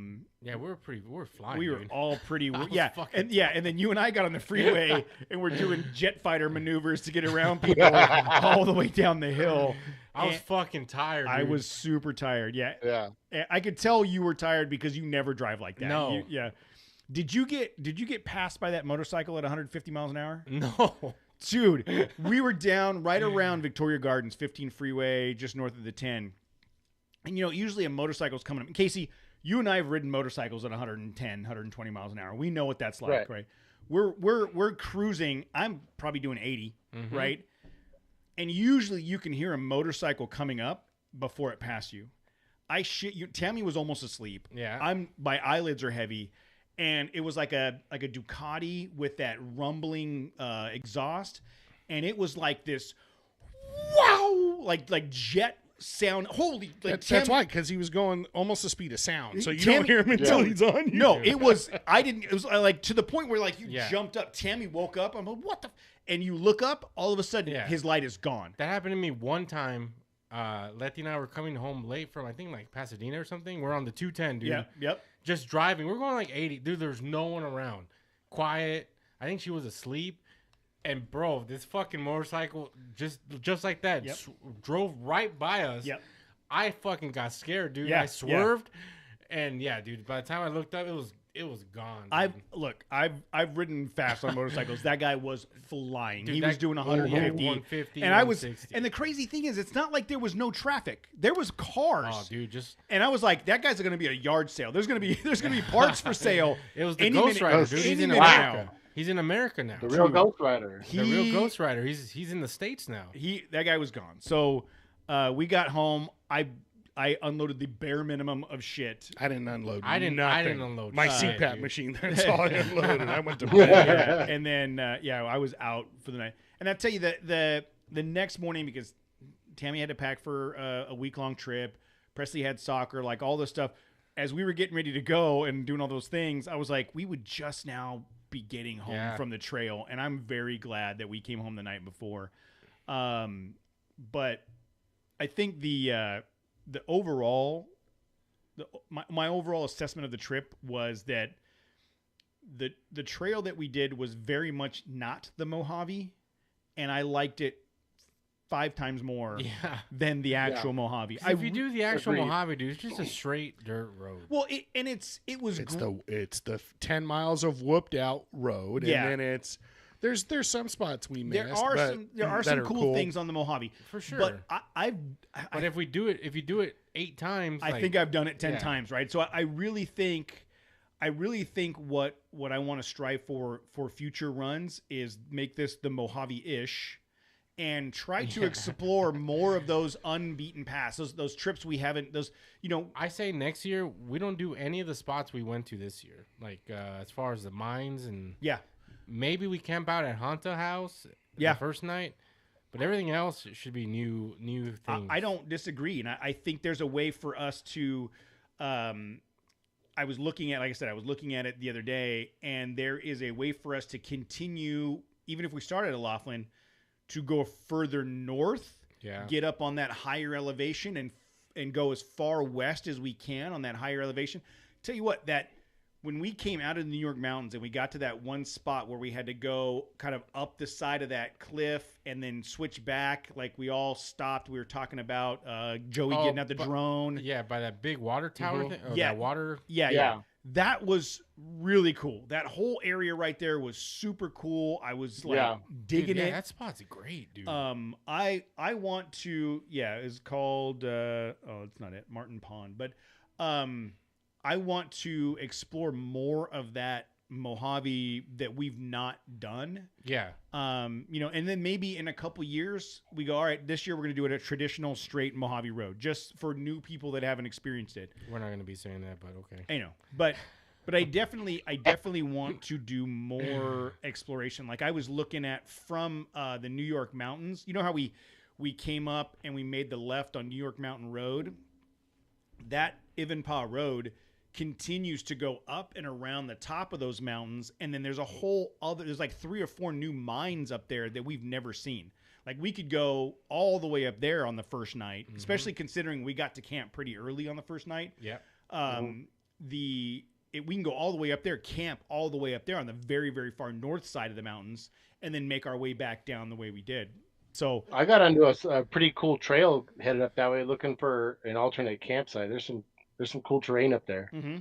we were flying. We were dude. all pretty, was yeah, fucking and then you and I got on the freeway and we're doing jet fighter maneuvers to get around people all the way down the hill. I was And fucking tired. I dude. was super tired. Yeah, Yeah. I could tell you were tired because you never drive like that. No. Yeah. Did you get passed by that motorcycle at 150 miles an hour? No. Dude, we were down right around Victoria Gardens, 15 freeway, just north of the 10. And usually a motorcycle's coming up. Casey, you and I have ridden motorcycles at 110, 120 miles an hour. We know what that's like, right? We're cruising. I'm probably doing 80, right? And usually you can hear a motorcycle coming up before it passed you. I shit you. Tammy was almost asleep. Yeah. My eyelids are heavy, and it was like a Ducati with that rumbling exhaust, and it was like this, wow, like jet sound. Holy, like That's why, because he was going almost the speed of sound, so you Tammy- don't hear him until he's on you. No, it was. I didn't. It was like to the point where like you Yeah. jumped up. Tammy woke up. I'm like, what the? And you look up. All of a sudden, Yeah. his light is gone. That happened to me one time. Letty and I were coming home late from I think like Pasadena or something. We're on the 210, dude. Yeah. Yep. Just driving. We're going like 80. Dude, there's no one around. Quiet. I think she was asleep. And bro, this fucking motorcycle just like that Yep. drove right by us. Yep. I fucking got scared, dude. Yeah, I swerved. And yeah, dude, by the time I looked up, it was gone. Dude. I've ridden fast on motorcycles. That guy was flying. Dude, he that- was doing 150. 150, and I was 160. and the crazy thing is it's not like there was no traffic. There was cars. Oh, dude, just And I was like, that guy's going to be a yard sale. There's going to be parts for sale. it was the any Ghost minute- Rider, dude. any He's in minute America. now. He's in America now. The real Ghost Rider. The real Ghost Rider. He's in the States now. That guy was gone. So we got home. I unloaded the bare minimum of shit. I didn't unload. I didn't nothing. unload my shit, CPAP dude. machine. That's all I unloaded. I went to bed. Yeah. And then I was out for the night. And I tell you that the next morning, because Tammy had to pack for a week-long trip, Presley had soccer, like all this stuff. As we were getting ready to go and doing all those things, I was like, we would just now be getting home Yeah. from the trail, and I'm very glad that we came home the night before. But I think the overall, my overall assessment of the trip was that the trail that we did was very much not the Mojave, and I liked it 5 times more Yeah. than the actual Mojave. 'Cause if you do the actual agreed. Mojave, dude, it's just a straight dirt road. Well, it was It's the 10 miles of whooped out road, Yeah. and then there's some spots we missed. there are but some that are cool things on the Mojave For sure. But But if you do it 8 times, I like, think I've done it 10 yeah. times, right? So I really think what I want to strive for future runs is make this the Mojave-ish and try to explore more of those unbeaten paths, those trips we haven't, I say next year we don't do any of the spots we went to this year. Like as far as the mines, and yeah. maybe we camp out at Hanta House Yeah. the first night, but everything else should be new things. I don't disagree, and I think there's a way for us to. I was looking at it the other day, and there is a way for us to continue, even if we started at Laughlin, to go further north, Yeah. get up on that higher elevation, and go as far west as we can on that higher elevation. Tell you what, that when we came out of the New York mountains and we got to that one spot where we had to go kind of up the side of that cliff and then switch back, like we all stopped. We were talking about Joey getting out the drone. Yeah, by that big water tower thing. Or Yeah. that water. Yeah. That was really cool. That whole area right there was super cool. I was like digging Dude, it. That spot's great, dude. I want to. Yeah, it's called. It's not it. Martin Pond, but I want to explore more of that Mojave that we've not done. Yeah. And then maybe in a couple years we go, all right, this year we're going to do it a traditional straight Mojave road, just for new people that haven't experienced it. We're not going to be saying that, but okay. I know, but I definitely want to do more exploration. Like I was looking at from the New York mountains. You know how we came up and we made the left on New York Mountain Road? That Ivanpah Road continues to go up and around the top of those mountains, and then there's like 3 or 4 new mines up there that we've never seen. Like we could go all the way up there on the first night, especially considering we got to camp pretty early on the first night. Yeah. We can go all the way up there, camp all the way up there on the very, very far north side of the mountains, and then make our way back down the way we did. So I got onto a pretty cool trail headed up that way, looking for an alternate campsite. There's some cool terrain up there. Mm-hmm.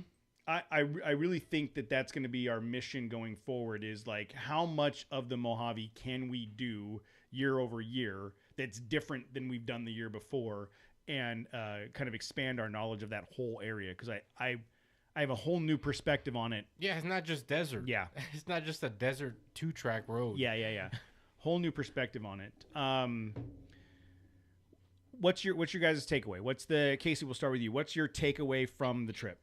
I really think that that's going to be our mission going forward, is like how much of the Mojave can we do year over year that's different than we've done the year before, and kind of expand our knowledge of that whole area, because I have a whole new perspective on it. Yeah, it's not just desert. Yeah. It's not just a desert 2-track road. Yeah. Whole new perspective on it. What's your guys' takeaway? Casey, we'll start with you. What's your takeaway from the trip?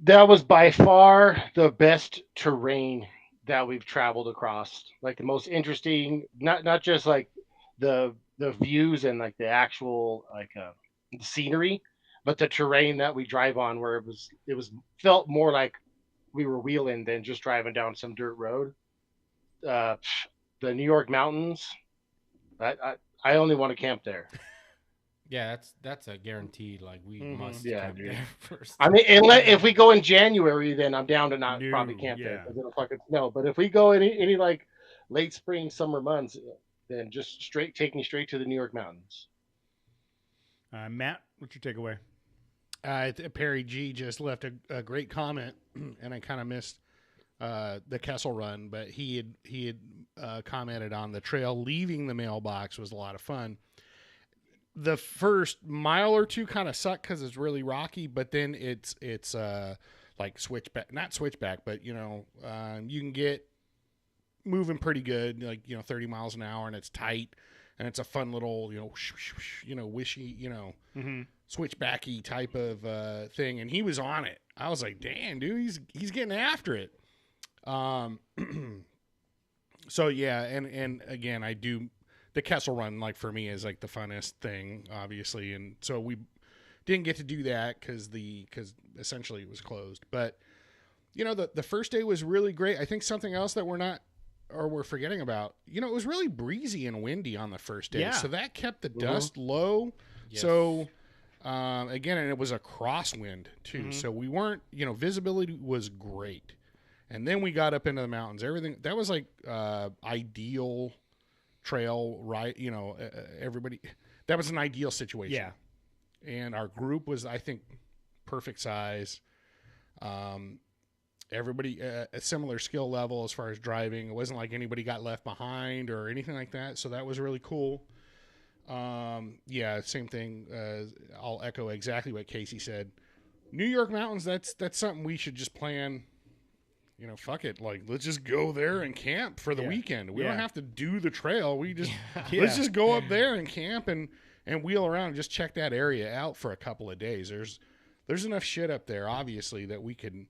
That was by far the best terrain that we've traveled across. Like the most interesting, not just like the views and like the actual the scenery, but the terrain that we drive on, where it was felt more like we were wheeling than just driving down some dirt road. The New York mountains, I only want to camp there. Yeah, that's a guaranteed. Like we must camp dude. there first. I mean, if we go in January, then I'm down to not probably camp there because it'll fucking snow. But if we go any like late spring, summer months, then just take me straight to the New York mountains. Matt, what's your takeaway? Perry G just left a great comment, and I kind of missed the Kessel run, but he had commented on the trail leaving the mailbox was a lot of fun. The first mile or two kind of suck because it's really rocky, but then it's like not switchback, but you can get moving pretty good, like 30 miles an hour, and it's tight, and it's a fun little wishy switchbacky type of thing, and he was on it. I was like, damn, dude, he's getting after it. So yeah, and again, I do. The Kessel run, like for me, is like the funnest thing, obviously, and so we didn't get to do that because essentially it was closed. But the first day was really great. I think something else that we're forgetting about, it was really breezy and windy on the first day. Yeah. So that kept the dust low. Yes. So, again, and it was a crosswind too. So we weren't, visibility was great. And then we got up into the mountains. Everything that was like ideal trail, right? Everybody, that was an ideal situation. Yeah. And our group was, I think, perfect size. Everybody a similar skill level as far as driving. It wasn't like anybody got left behind or anything like that. So that was really cool. Same thing. I'll echo exactly what Casey said. New York Mountains, that's something we should just plan. Fuck it. Like, let's just go there and camp for the weekend. We don't have to do the trail. We just, let's just go up there and camp and wheel around and just check that area out for a couple of days. There's enough shit up there, obviously, that we can,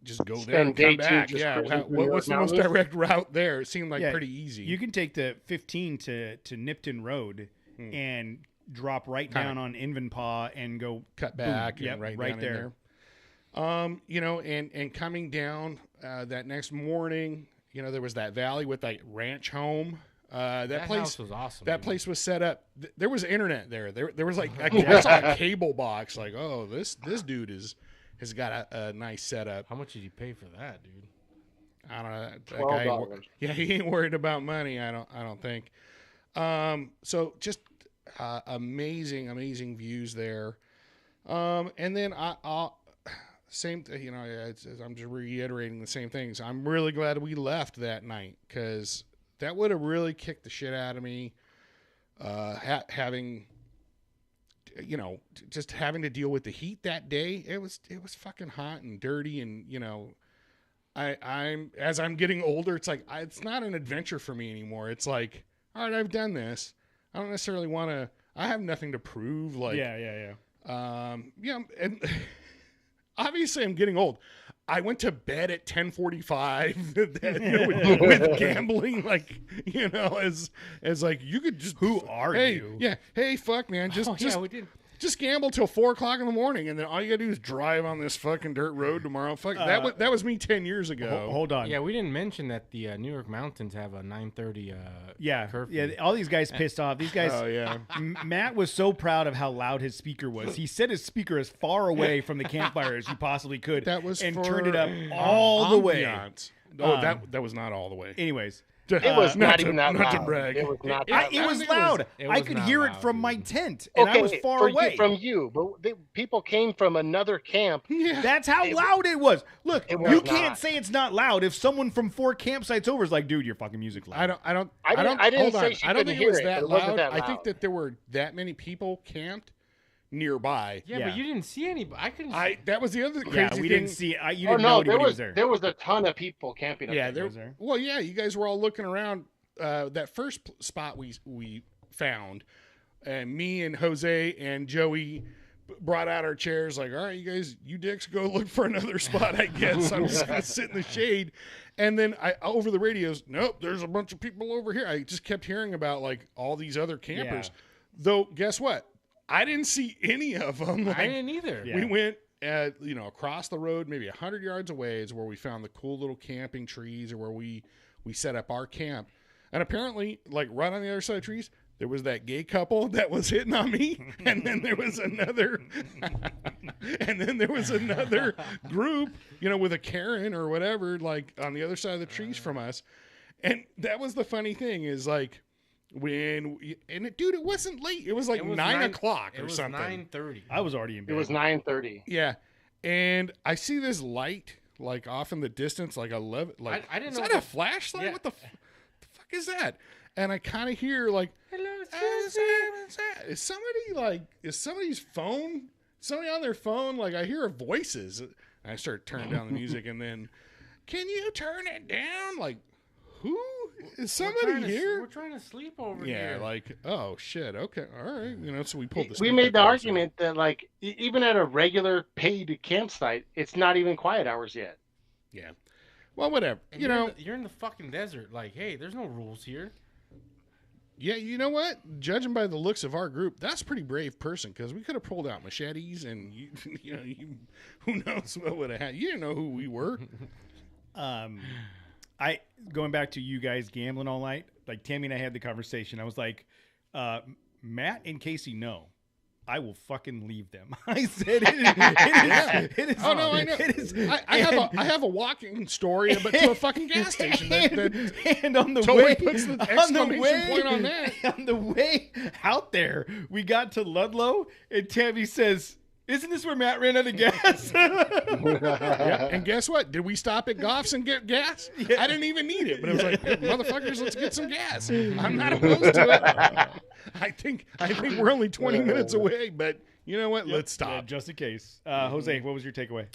just go there and come back. Yeah. What's the most direct route there? It seemed like pretty easy. You can take the 15 to Nipton Road and drop right down on Invenpaw and go cut back boom, and right down there. And coming down that next morning, there was that valley with that ranch home. That place house was awesome. That place was set up. There was internet there. There was like a cable box. Like, oh, this dude has got a nice setup. How much did you pay for that, dude? I don't know. That guy, he ain't worried about money. I don't think. So just amazing views there. And then I'll same. I'm just reiterating the same things. I'm really glad we left that night because that would have really kicked the shit out of me. Having, just having to deal with the heat that day. It was fucking hot and dirty, and I'm as I'm getting older, it's like it's not an adventure for me anymore. It's like, all right, I've done this. I don't necessarily want to. I have nothing to prove. Like, yeah. And obviously, I'm getting old. I went to bed at 10:45 with gambling, like, as like you could just. Who are you? Yeah. Hey, fuck, man. We did. Just gamble till 4:00 in the morning, and then all you gotta do is drive on this fucking dirt road tomorrow. Fuck, that was me 10 years ago. Hold on. Yeah, we didn't mention that the New York Mountains have a 9:30 curfew. Yeah. All these guys pissed off. These guys. Oh yeah. Matt was so proud of how loud his speaker was. He set his speaker as far away from the campfire as you possibly could. That was and for turned it up all the way. Oh, that was not all the way. Anyways. It was not even that not loud. to brag. It was not. It was loud. I could hear it from my tent, and I was far away. From you, but people came from another camp. Yeah. That's how loud it was. Look, you can't not. say it's not loud if someone from 4 campsites over is like, dude, your fucking music loud. I didn't hold say on. she I don't couldn't think it was hear it, that but it wasn't loud. that I think loud. that there were that many people camped nearby. Yeah, but you didn't see anybody. I couldn't. That was the other crazy Yeah, thing. we didn't see. You didn't know anybody was there. There was a ton of people camping. Yeah, up there. there. Well, yeah, you guys were all looking around. That first spot we found, and me and Jose and Joey brought out our chairs. Like, all right, you dicks, go look for another spot. I guess I'm just gonna sit in the shade. And then I over the radios, nope, there's a bunch of people over here. I just kept hearing about like all these other campers. Yeah. Though, guess what? I didn't see any of them. Like, I didn't either. Yeah. We went, across the road, maybe 100 yards away is where we found the cool little camping trees, or where we set up our camp. And apparently, like right on the other side of the trees, there was that gay couple that was hitting on me, and then there was another, group, with a Karen or whatever, like on the other side of the trees from us. And that was the funny thing is like dude, it wasn't late. It was like 9 o'clock or something. It was 9:30. I was already in bed. It was 9:30. Yeah, and I see this light like off in the distance, like 11. Like, I didn't is know that a flashlight? Yeah. What the fuck is that? And I kind of hear like, Hello, is somebody's phone? Somebody on their phone? Like, I hear voices. And I start turning down the music, and then, can you turn it down? Like, who is somebody here? We're trying to sleep over Yeah, here. like, oh shit, okay, all right, so we pulled the. We made the argument that like even at a regular paid campsite, it's not even quiet hours yet. Yeah, well, whatever. And you're you're in the fucking desert. Like, hey, there's no rules here. Yeah, you know what? Judging by the looks of our group, that's a pretty brave person because we could have pulled out machetes and who knows what would have happened. You didn't know who we were. I going back to you guys gambling all night. Like Tammy and I had the conversation. I was like, Matt and Casey know. I will fucking leave them. I said it is. Oh no, I know. I have a walking story, but to a fucking gas station. And on the totally way, puts the exclamation point on that. On the way out there, we got to Ludlow, and Tammy says, "Isn't this where Matt ran out of gas?" Yeah. And guess what? Did we stop at Goff's and get gas? Yeah. I didn't even need it, but it was like, hey, motherfuckers, let's get some gas. I'm not opposed to it. I think we're only 20 minutes away, but you know what? Let's stop. Yeah, just in case. Jose, what was your takeaway?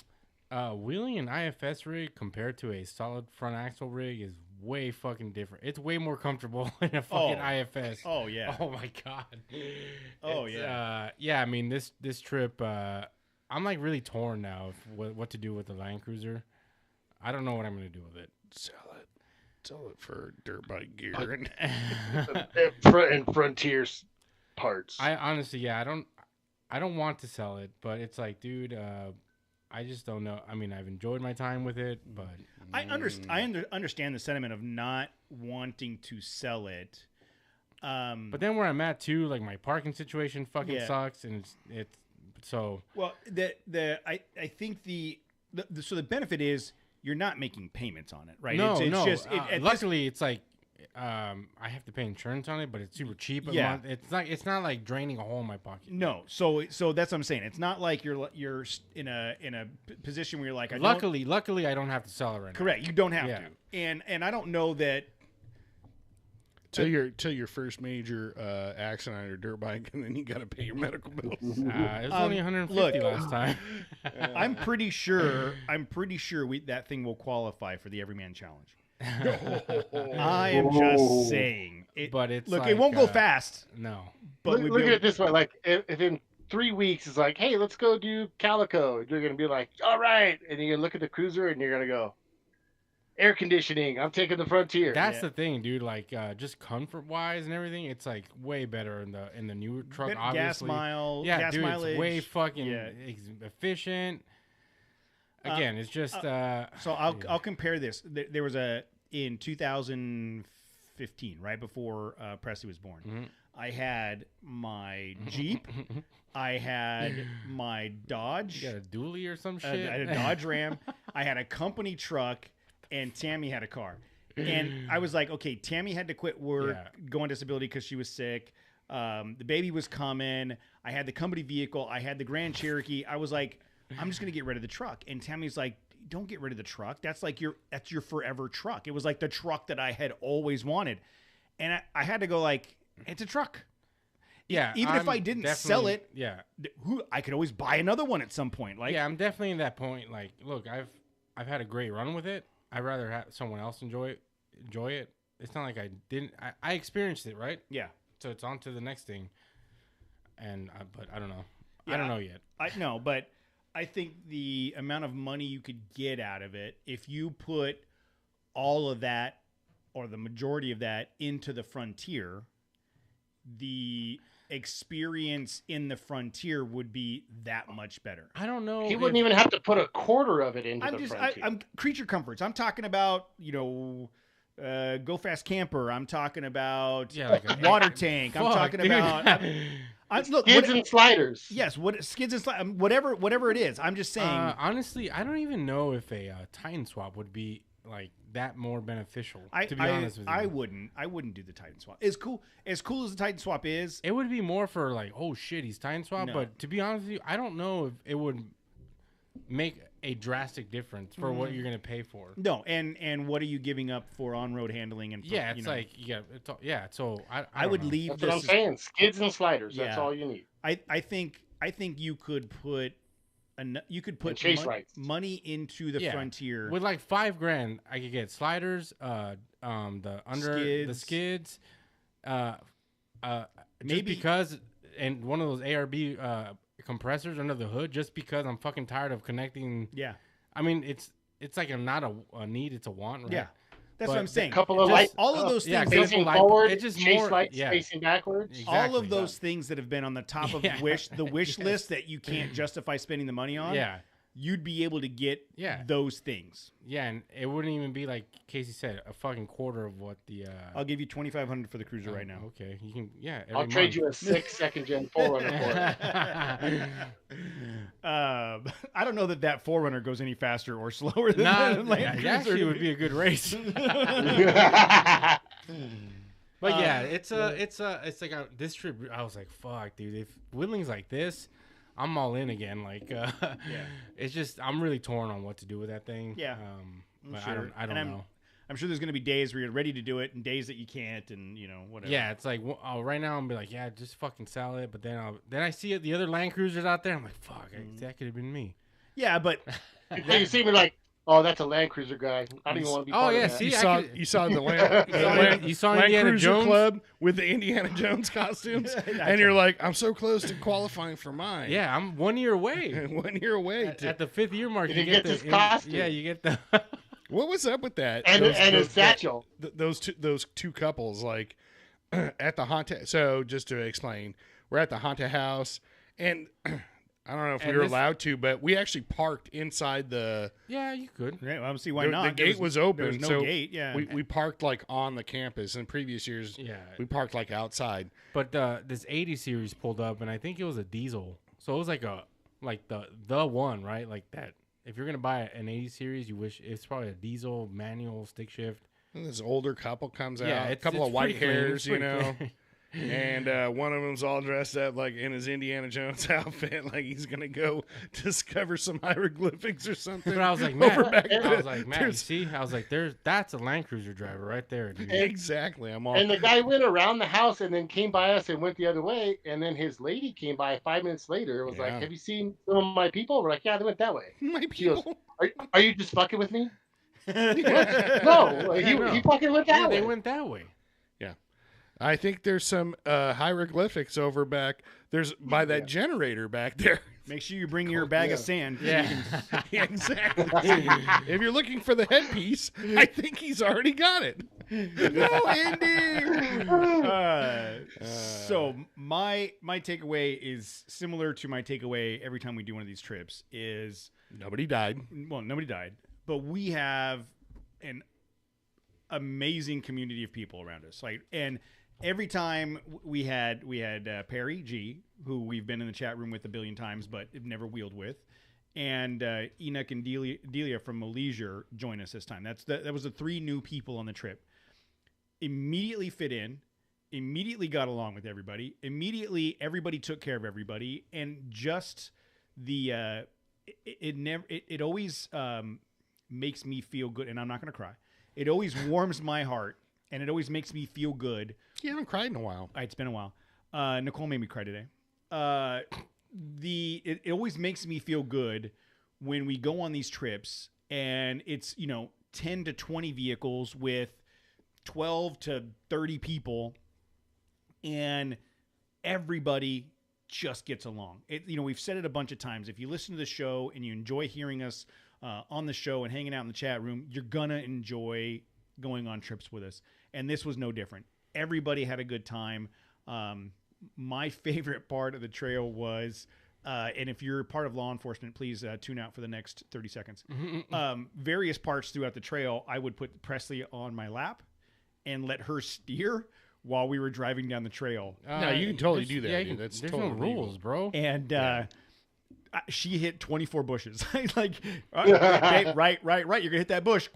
Wheeling an IFS rig compared to a solid front axle rig is way fucking different. It's way more comfortable than a fucking IFS. Oh yeah. Oh my god. Oh It's, yeah. yeah. I mean, this trip, I'm like really torn now of what to do with the Land Cruiser. I don't know what I'm gonna do with it. Sell it for dirt bike gear. And Frontiers parts. I honestly, yeah, I don't want to sell it, but it's like, dude, I just don't know. I mean, I've enjoyed my time with it, but I understand the sentiment of not wanting to sell it. but then where I'm at too, like my parking situation fucking Yeah. sucks, and it's so. Well, I think the benefit is you're not making payments on it, right? No, it's no. just Luckily, it's like I have to pay insurance on it, but it's super cheap. A month. It's not like draining a hole in my pocket. No, so that's what I'm saying. It's not like you're in a position where you're like, Luckily, I don't have to sell it right now. correct. You don't have Yeah. to, and I don't know that. Till your first major accident on your dirt bike, and then you got to pay your medical bills. It was only 150 look, last time. I'm pretty sure that thing will qualify for the Everyman Challenge. I am just saying. But it's look, like, it won't go fast. No. But look at it this way: like if in 3 weeks it's like, hey, let's go do Calico, you're gonna be like, all right, and you're gonna look at the cruiser and you're gonna go, air conditioning. I'm taking the Frontier. That's the thing, dude. Like, just comfort wise and everything, it's like way better in the new truck. Better Obviously, gas mileage. It's way fucking Yeah. efficient. Again, it's just. So I'll compare this. There was in 2015, right before Presley was born. Mm-hmm. I had my Jeep. I had my Dodge. You got a dually or some shit. I had a Dodge Ram. I had a company truck, and Tammy had a car. And I was like, okay, Tammy had to quit work, go on disability because she was sick. The baby was coming. I had the company vehicle. I had the Grand Cherokee. I was like, I'm just gonna get rid of the truck. And Tammy's like, don't get rid of the truck. That's your forever truck. It was like the truck that I had always wanted. And I had to go like, it's a truck. Yeah. Even if I didn't sell it, yeah. I could always buy another one at some point. Like, yeah, I'm definitely in that point. Like, look, I've had a great run with it. I'd rather have someone else enjoy it. It's not like I didn't. I experienced it, right? Yeah. So it's on to the next thing. And but I don't know. Yeah, I don't know yet. I know, but I think the amount of money you could get out of it, if you put all of that or the majority of that into the Frontier, the experience in the Frontier would be that much better. I don't know. He wouldn't even have to put a quarter of it into the Frontier. I'm creature comforts. I'm talking about, Go Fast Camper. I'm talking about water tank. I'm talking about skids and sliders. Yes, skids and sliders. Whatever it is. I'm just saying. Honestly, I don't even know if a Titan swap would be like that more beneficial. To be honest with you, I wouldn't do the Titan swap. As cool as the Titan swap is, it would be more for like, oh shit, he's Titan swap. No. But to be honest with you, I don't know if it would make a drastic difference for what you're gonna pay for. No, and what are you giving up for on-road handling and like So I would leave. That's what I'm saying. Skids and sliders. That's all you need. I think you could put money into the Frontier with like $5,000. I could get sliders, the skids, maybe because and one of those ARB compressors under the hood, just because I'm fucking tired of connecting. Yeah, I mean it's like not a need, it's a want, right? Yeah, That's what I'm saying. couple of Just lights, all of those yeah, things. couple facing light- forward, it's just chase more- lights yeah. facing backwards. Exactly. all of those things that have been on the top of Yeah. the wish list that you can't justify spending the money on. Yeah. You'd be able to get Yeah. those things. Yeah, and it wouldn't even be like Casey said, a fucking quarter of what the. I'll give you $2,500 for the cruiser right now. Okay, you can. Yeah, I'll trade you a 6 second-gen 4Runner for it. I don't know that 4Runner goes any faster or slower than Nah, the Land yeah, Cruiser. actually, it would be a good race. But yeah, it's like this trip. I was like, fuck, dude. If Whittling's like this, I'm all in again. Like, it's just I'm really torn on what to do with that thing. Yeah, but sure. I don't know. I'm sure there's going to be days where you're ready to do it and days that you can't, and whatever. Yeah, it's like right now I'm be like, yeah, just fucking sell it. But then I see the other Land Cruisers out there. I'm like, fuck, that could have been me. Yeah, but You see me like, oh, that's a Land Cruiser guy. I don't even want to be part of that. see, You saw the Land, you saw Land Indiana Cruiser Jones Club with the Indiana Jones costumes, and you're like, I'm so close to qualifying for mine. Yeah, I'm 1 year away. 1 year away. At the 5th year mark, You get this costume. Yeah, you get the. What was up with that? And his satchel. Those two couples, like at the haunted. So just to explain, we're at the haunted house, and I don't know if we were allowed to, but we actually parked inside the. Yeah, you could. right, well, I don't see why not. The gate was open. There was no so gate. Yeah, we parked like on the campus. In previous years, Yeah. we parked like outside. But this 80 series pulled up, and I think it was a diesel. So it was like the one, right? Like that. If you're gonna buy an 80 series, you wish it's probably a diesel manual stick shift. And this older couple comes Yeah, out, a it's couple of white pretty clean. hairs, It's pretty clean. and one of them's all dressed up like in his Indiana Jones outfit, like he's gonna go discover some hieroglyphics or something. But I was like, Matt, there. you see, I was like, that's a Land Cruiser driver right there, dude. Exactly. I'm all. And the guy went around the house and then came by us and went the other way. And then his lady came by 5 minutes later and was like, have you seen some of my people? We're like, yeah, they went that way. My She goes, people. are you just fucking with me? No, he fucking went that way. They went that way. I think there's some hieroglyphics over back. There's by that generator back there. Make sure you bring your bag of sand. Yeah. Yeah, exactly. If you're looking for the headpiece, I think he's already got it. No, Indy. So my takeaway is similar to my takeaway every time we do one of these trips. Is Nobody died. well, nobody died, but we have an amazing community of people around us. Like, and every time we had Perry G, who we've been in the chat room with a billion times, but have never wheeled with, and Enoch and Delia from Malaysia join us this time. That was the three new people on the trip. Immediately fit in, immediately got along with everybody, immediately everybody took care of everybody, and just the it always makes me feel good, and I'm not going to cry. It always warms my heart, and it always makes me feel good. You haven't cried in a while. It's been a while. Nicole made me cry today. It always makes me feel good when we go on these trips, and it's 10 to 20 vehicles with 12 to 30 people, and everybody just gets along. We've said it a bunch of times. If you listen to the show and you enjoy hearing us on the show and hanging out in the chat room, you're gonna enjoy going on trips with us. And this was no different. Everybody had a good time. My favorite part of the trail was, and if you're part of law enforcement, please tune out for the next 30 seconds. Various parts throughout the trail, I would put Presley on my lap and let her steer while we were driving down the trail. No, you can totally do that. Yeah, Dude. That's there's totally no legal. rules, bro. And she hit 24 bushes. Like, right. You're gonna hit that bush.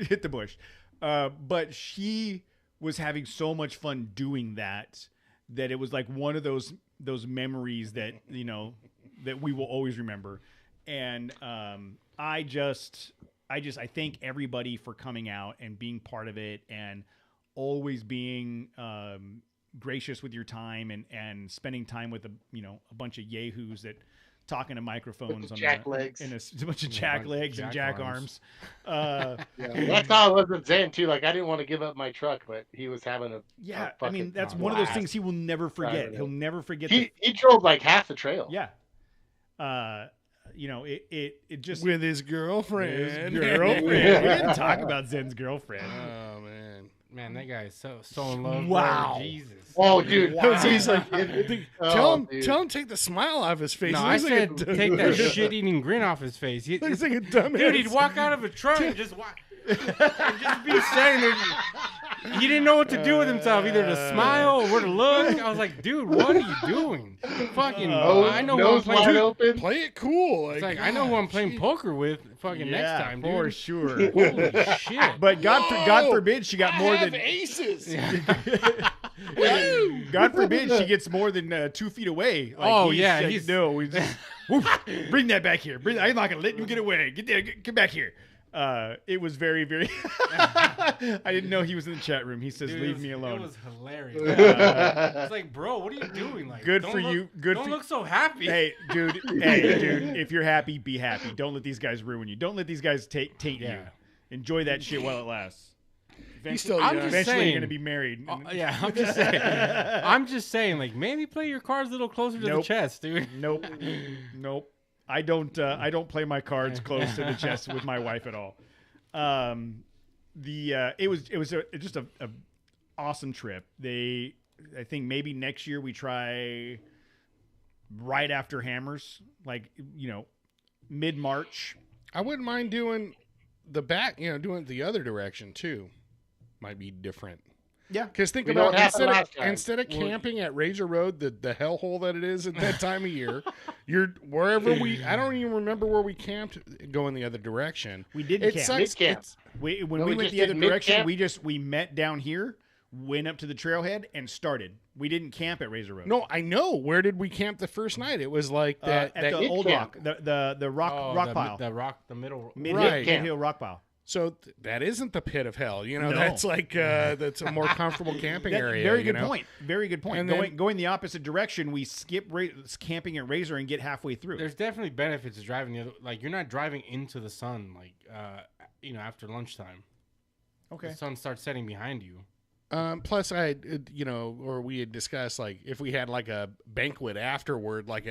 Hit the bush. But she was having so much fun doing that it was like one of those memories that that we will always remember. And I thank everybody for coming out and being part of it, and always being gracious with your time and spending time with a bunch of yahoos that talking to microphones on jack legs and a bunch of jack legs and jack arms. That's how it was with Zen too. Like, I didn't want to give up my truck, but he was having a that's one of those things he will never forget. He'll never forget. He drove like half the trail. Yeah. it just with his girlfriend. his girlfriend. We didn't talk about Zen's girlfriend. Oh man. Man, that guy is so in love. Wow. Bro. Jesus. Oh, dude. So he's like, tell him dude. to take the smile off his face. No, He I looks like said a, take that shit-eating grin off his face. looks like a dumbass. Dude, he'd walk out of a truck and just walk. And just be standing there. He didn't know what to do with himself, either to smile or where to look. I was like, dude, what are you doing? Fucking, I know who I'm Nose wide playing. open. Play it cool. It's like I know who I'm playing poker with. Fucking next time, dude. for sure. Holy shit! But God forbid she got more than aces. God forbid she gets more than 2 feet away. Like, Oh, he's yeah, like, he's- no. We just, woof, bring that back here. I'm not gonna let you get away. Get there. Get back here. It was very, very. I didn't know he was in the chat room. He says, Dude, "Leave me alone." It was hilarious. It's like, bro, what are you doing? Like, Good don't for look- you. Good Don't for look so happy. Hey, dude. If you're happy, be happy. Don't let these guys ruin you. Don't let these guys taint you. Yeah. Enjoy that shit while it lasts. He's still I'm young. just Eventually, saying. you're gonna be married. Yeah, I'm just saying. I'm just saying, like, maybe play your cards a little closer to the Nope. chest, dude. Nope. I don't play my cards close to the chest with my wife at all. It was just a awesome trip. I think maybe next year we try right after Hammers, like mid-March. I wouldn't mind doing the back, doing it the other direction too. Might be different. Yeah, Because think We know about what happened last time. instead of camping at Razor Road, the hellhole that it is at that time of year, you're wherever I don't even remember where we camped going the other direction. we did It camp. sucks. Mid-camp. It's- When No, we we went just the other did direction, mid-camp. we met down here, went up to the trailhead, and started. We didn't camp at Razor Road. No, I know. Where did we camp the first night? It was like that. at the mid old camp. rock, the rock Oh, rock pile, the middle. Right. mid-hill rock pile. So that isn't the pit of hell. No. That's like that's a more comfortable camping area. Very good you know? point. Very good point. And then- Going the opposite direction, we skip camping at Razor and get halfway through. There's definitely benefits to driving the other. Like, you're not driving into the sun, like, after lunchtime. Okay. The sun starts setting behind you. Plus, or we had discussed like if we had like a banquet afterward, like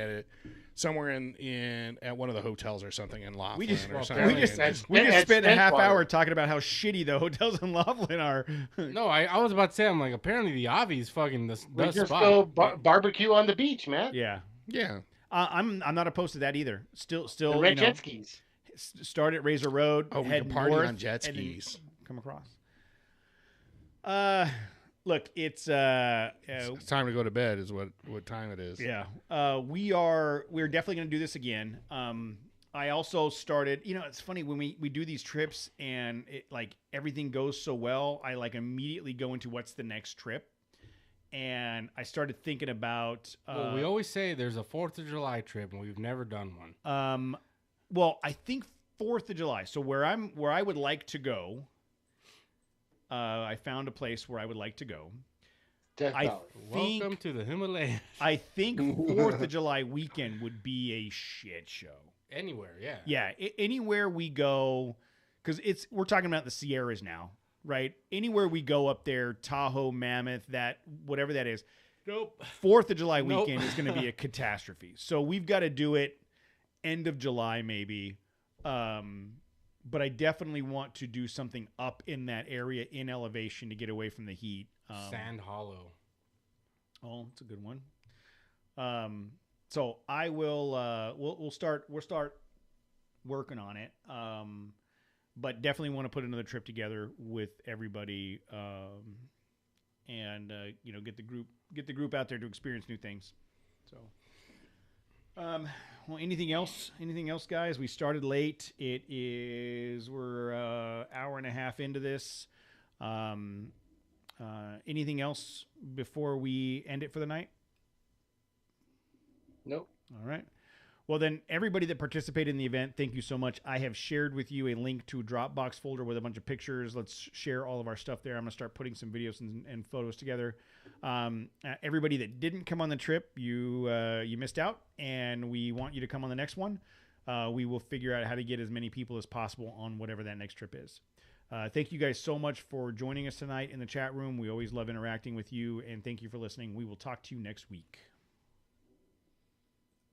somewhere at one of the hotels or something in Laughlin. We just or well, something. we just At spent a half Spentwater. hour talking about how shitty the hotels in Laughlin are. No, I was about to say, I'm like, apparently the Avi's fucking the We just spot. go barbecue on the beach, man. Yeah. Yeah. I'm not opposed to that either. Still, The red jet skis. start at Razor Road. Oh, we head can party north, on jet and then skis. come across. Look, it's It's time to go to bed. Is what time it is. yeah. We're definitely gonna do this again. I also started. It's funny when we do these trips and everything goes so well. I immediately go into what's the next trip, and I started thinking about. Well, we always say there's a 4th of July trip, and we've never done one. Well, I think 4th of July. So where I would like to go. I found a place where I would like to go. Death I Valley. Welcome to the Himalayas. I think 4th of July weekend would be a shit show. Anywhere, yeah. Yeah, anywhere we go, because we're talking about the Sierras now, right? Anywhere we go up there, Tahoe, Mammoth, whatever that is. Nope. 4th of July Nope. weekend is going to be a catastrophe. So we've got to do it end of July maybe. But I definitely want to do something up in that area in elevation to get away from the heat. Sand Hollow. Oh, it's a good one. So I will. We'll start working on it. But definitely want to put another trip together with everybody, and get the group out there to experience new things. So. Well, anything else? Anything else, guys? We started late. We're hour and a half into this. Anything else before we end it for the night? Nope. All right. Well, then, everybody that participated in the event, thank you so much. I have shared with you a link to a Dropbox folder with a bunch of pictures. Let's share all of our stuff there. I'm going to start putting some videos and photos together. Everybody that didn't come on the trip, you missed out, and we want you to come on the next one. We will figure out how to get as many people as possible on whatever that next trip is. Thank you guys so much for joining us tonight in the chat room. We always love interacting with you, and thank you for listening. We will talk to you next week.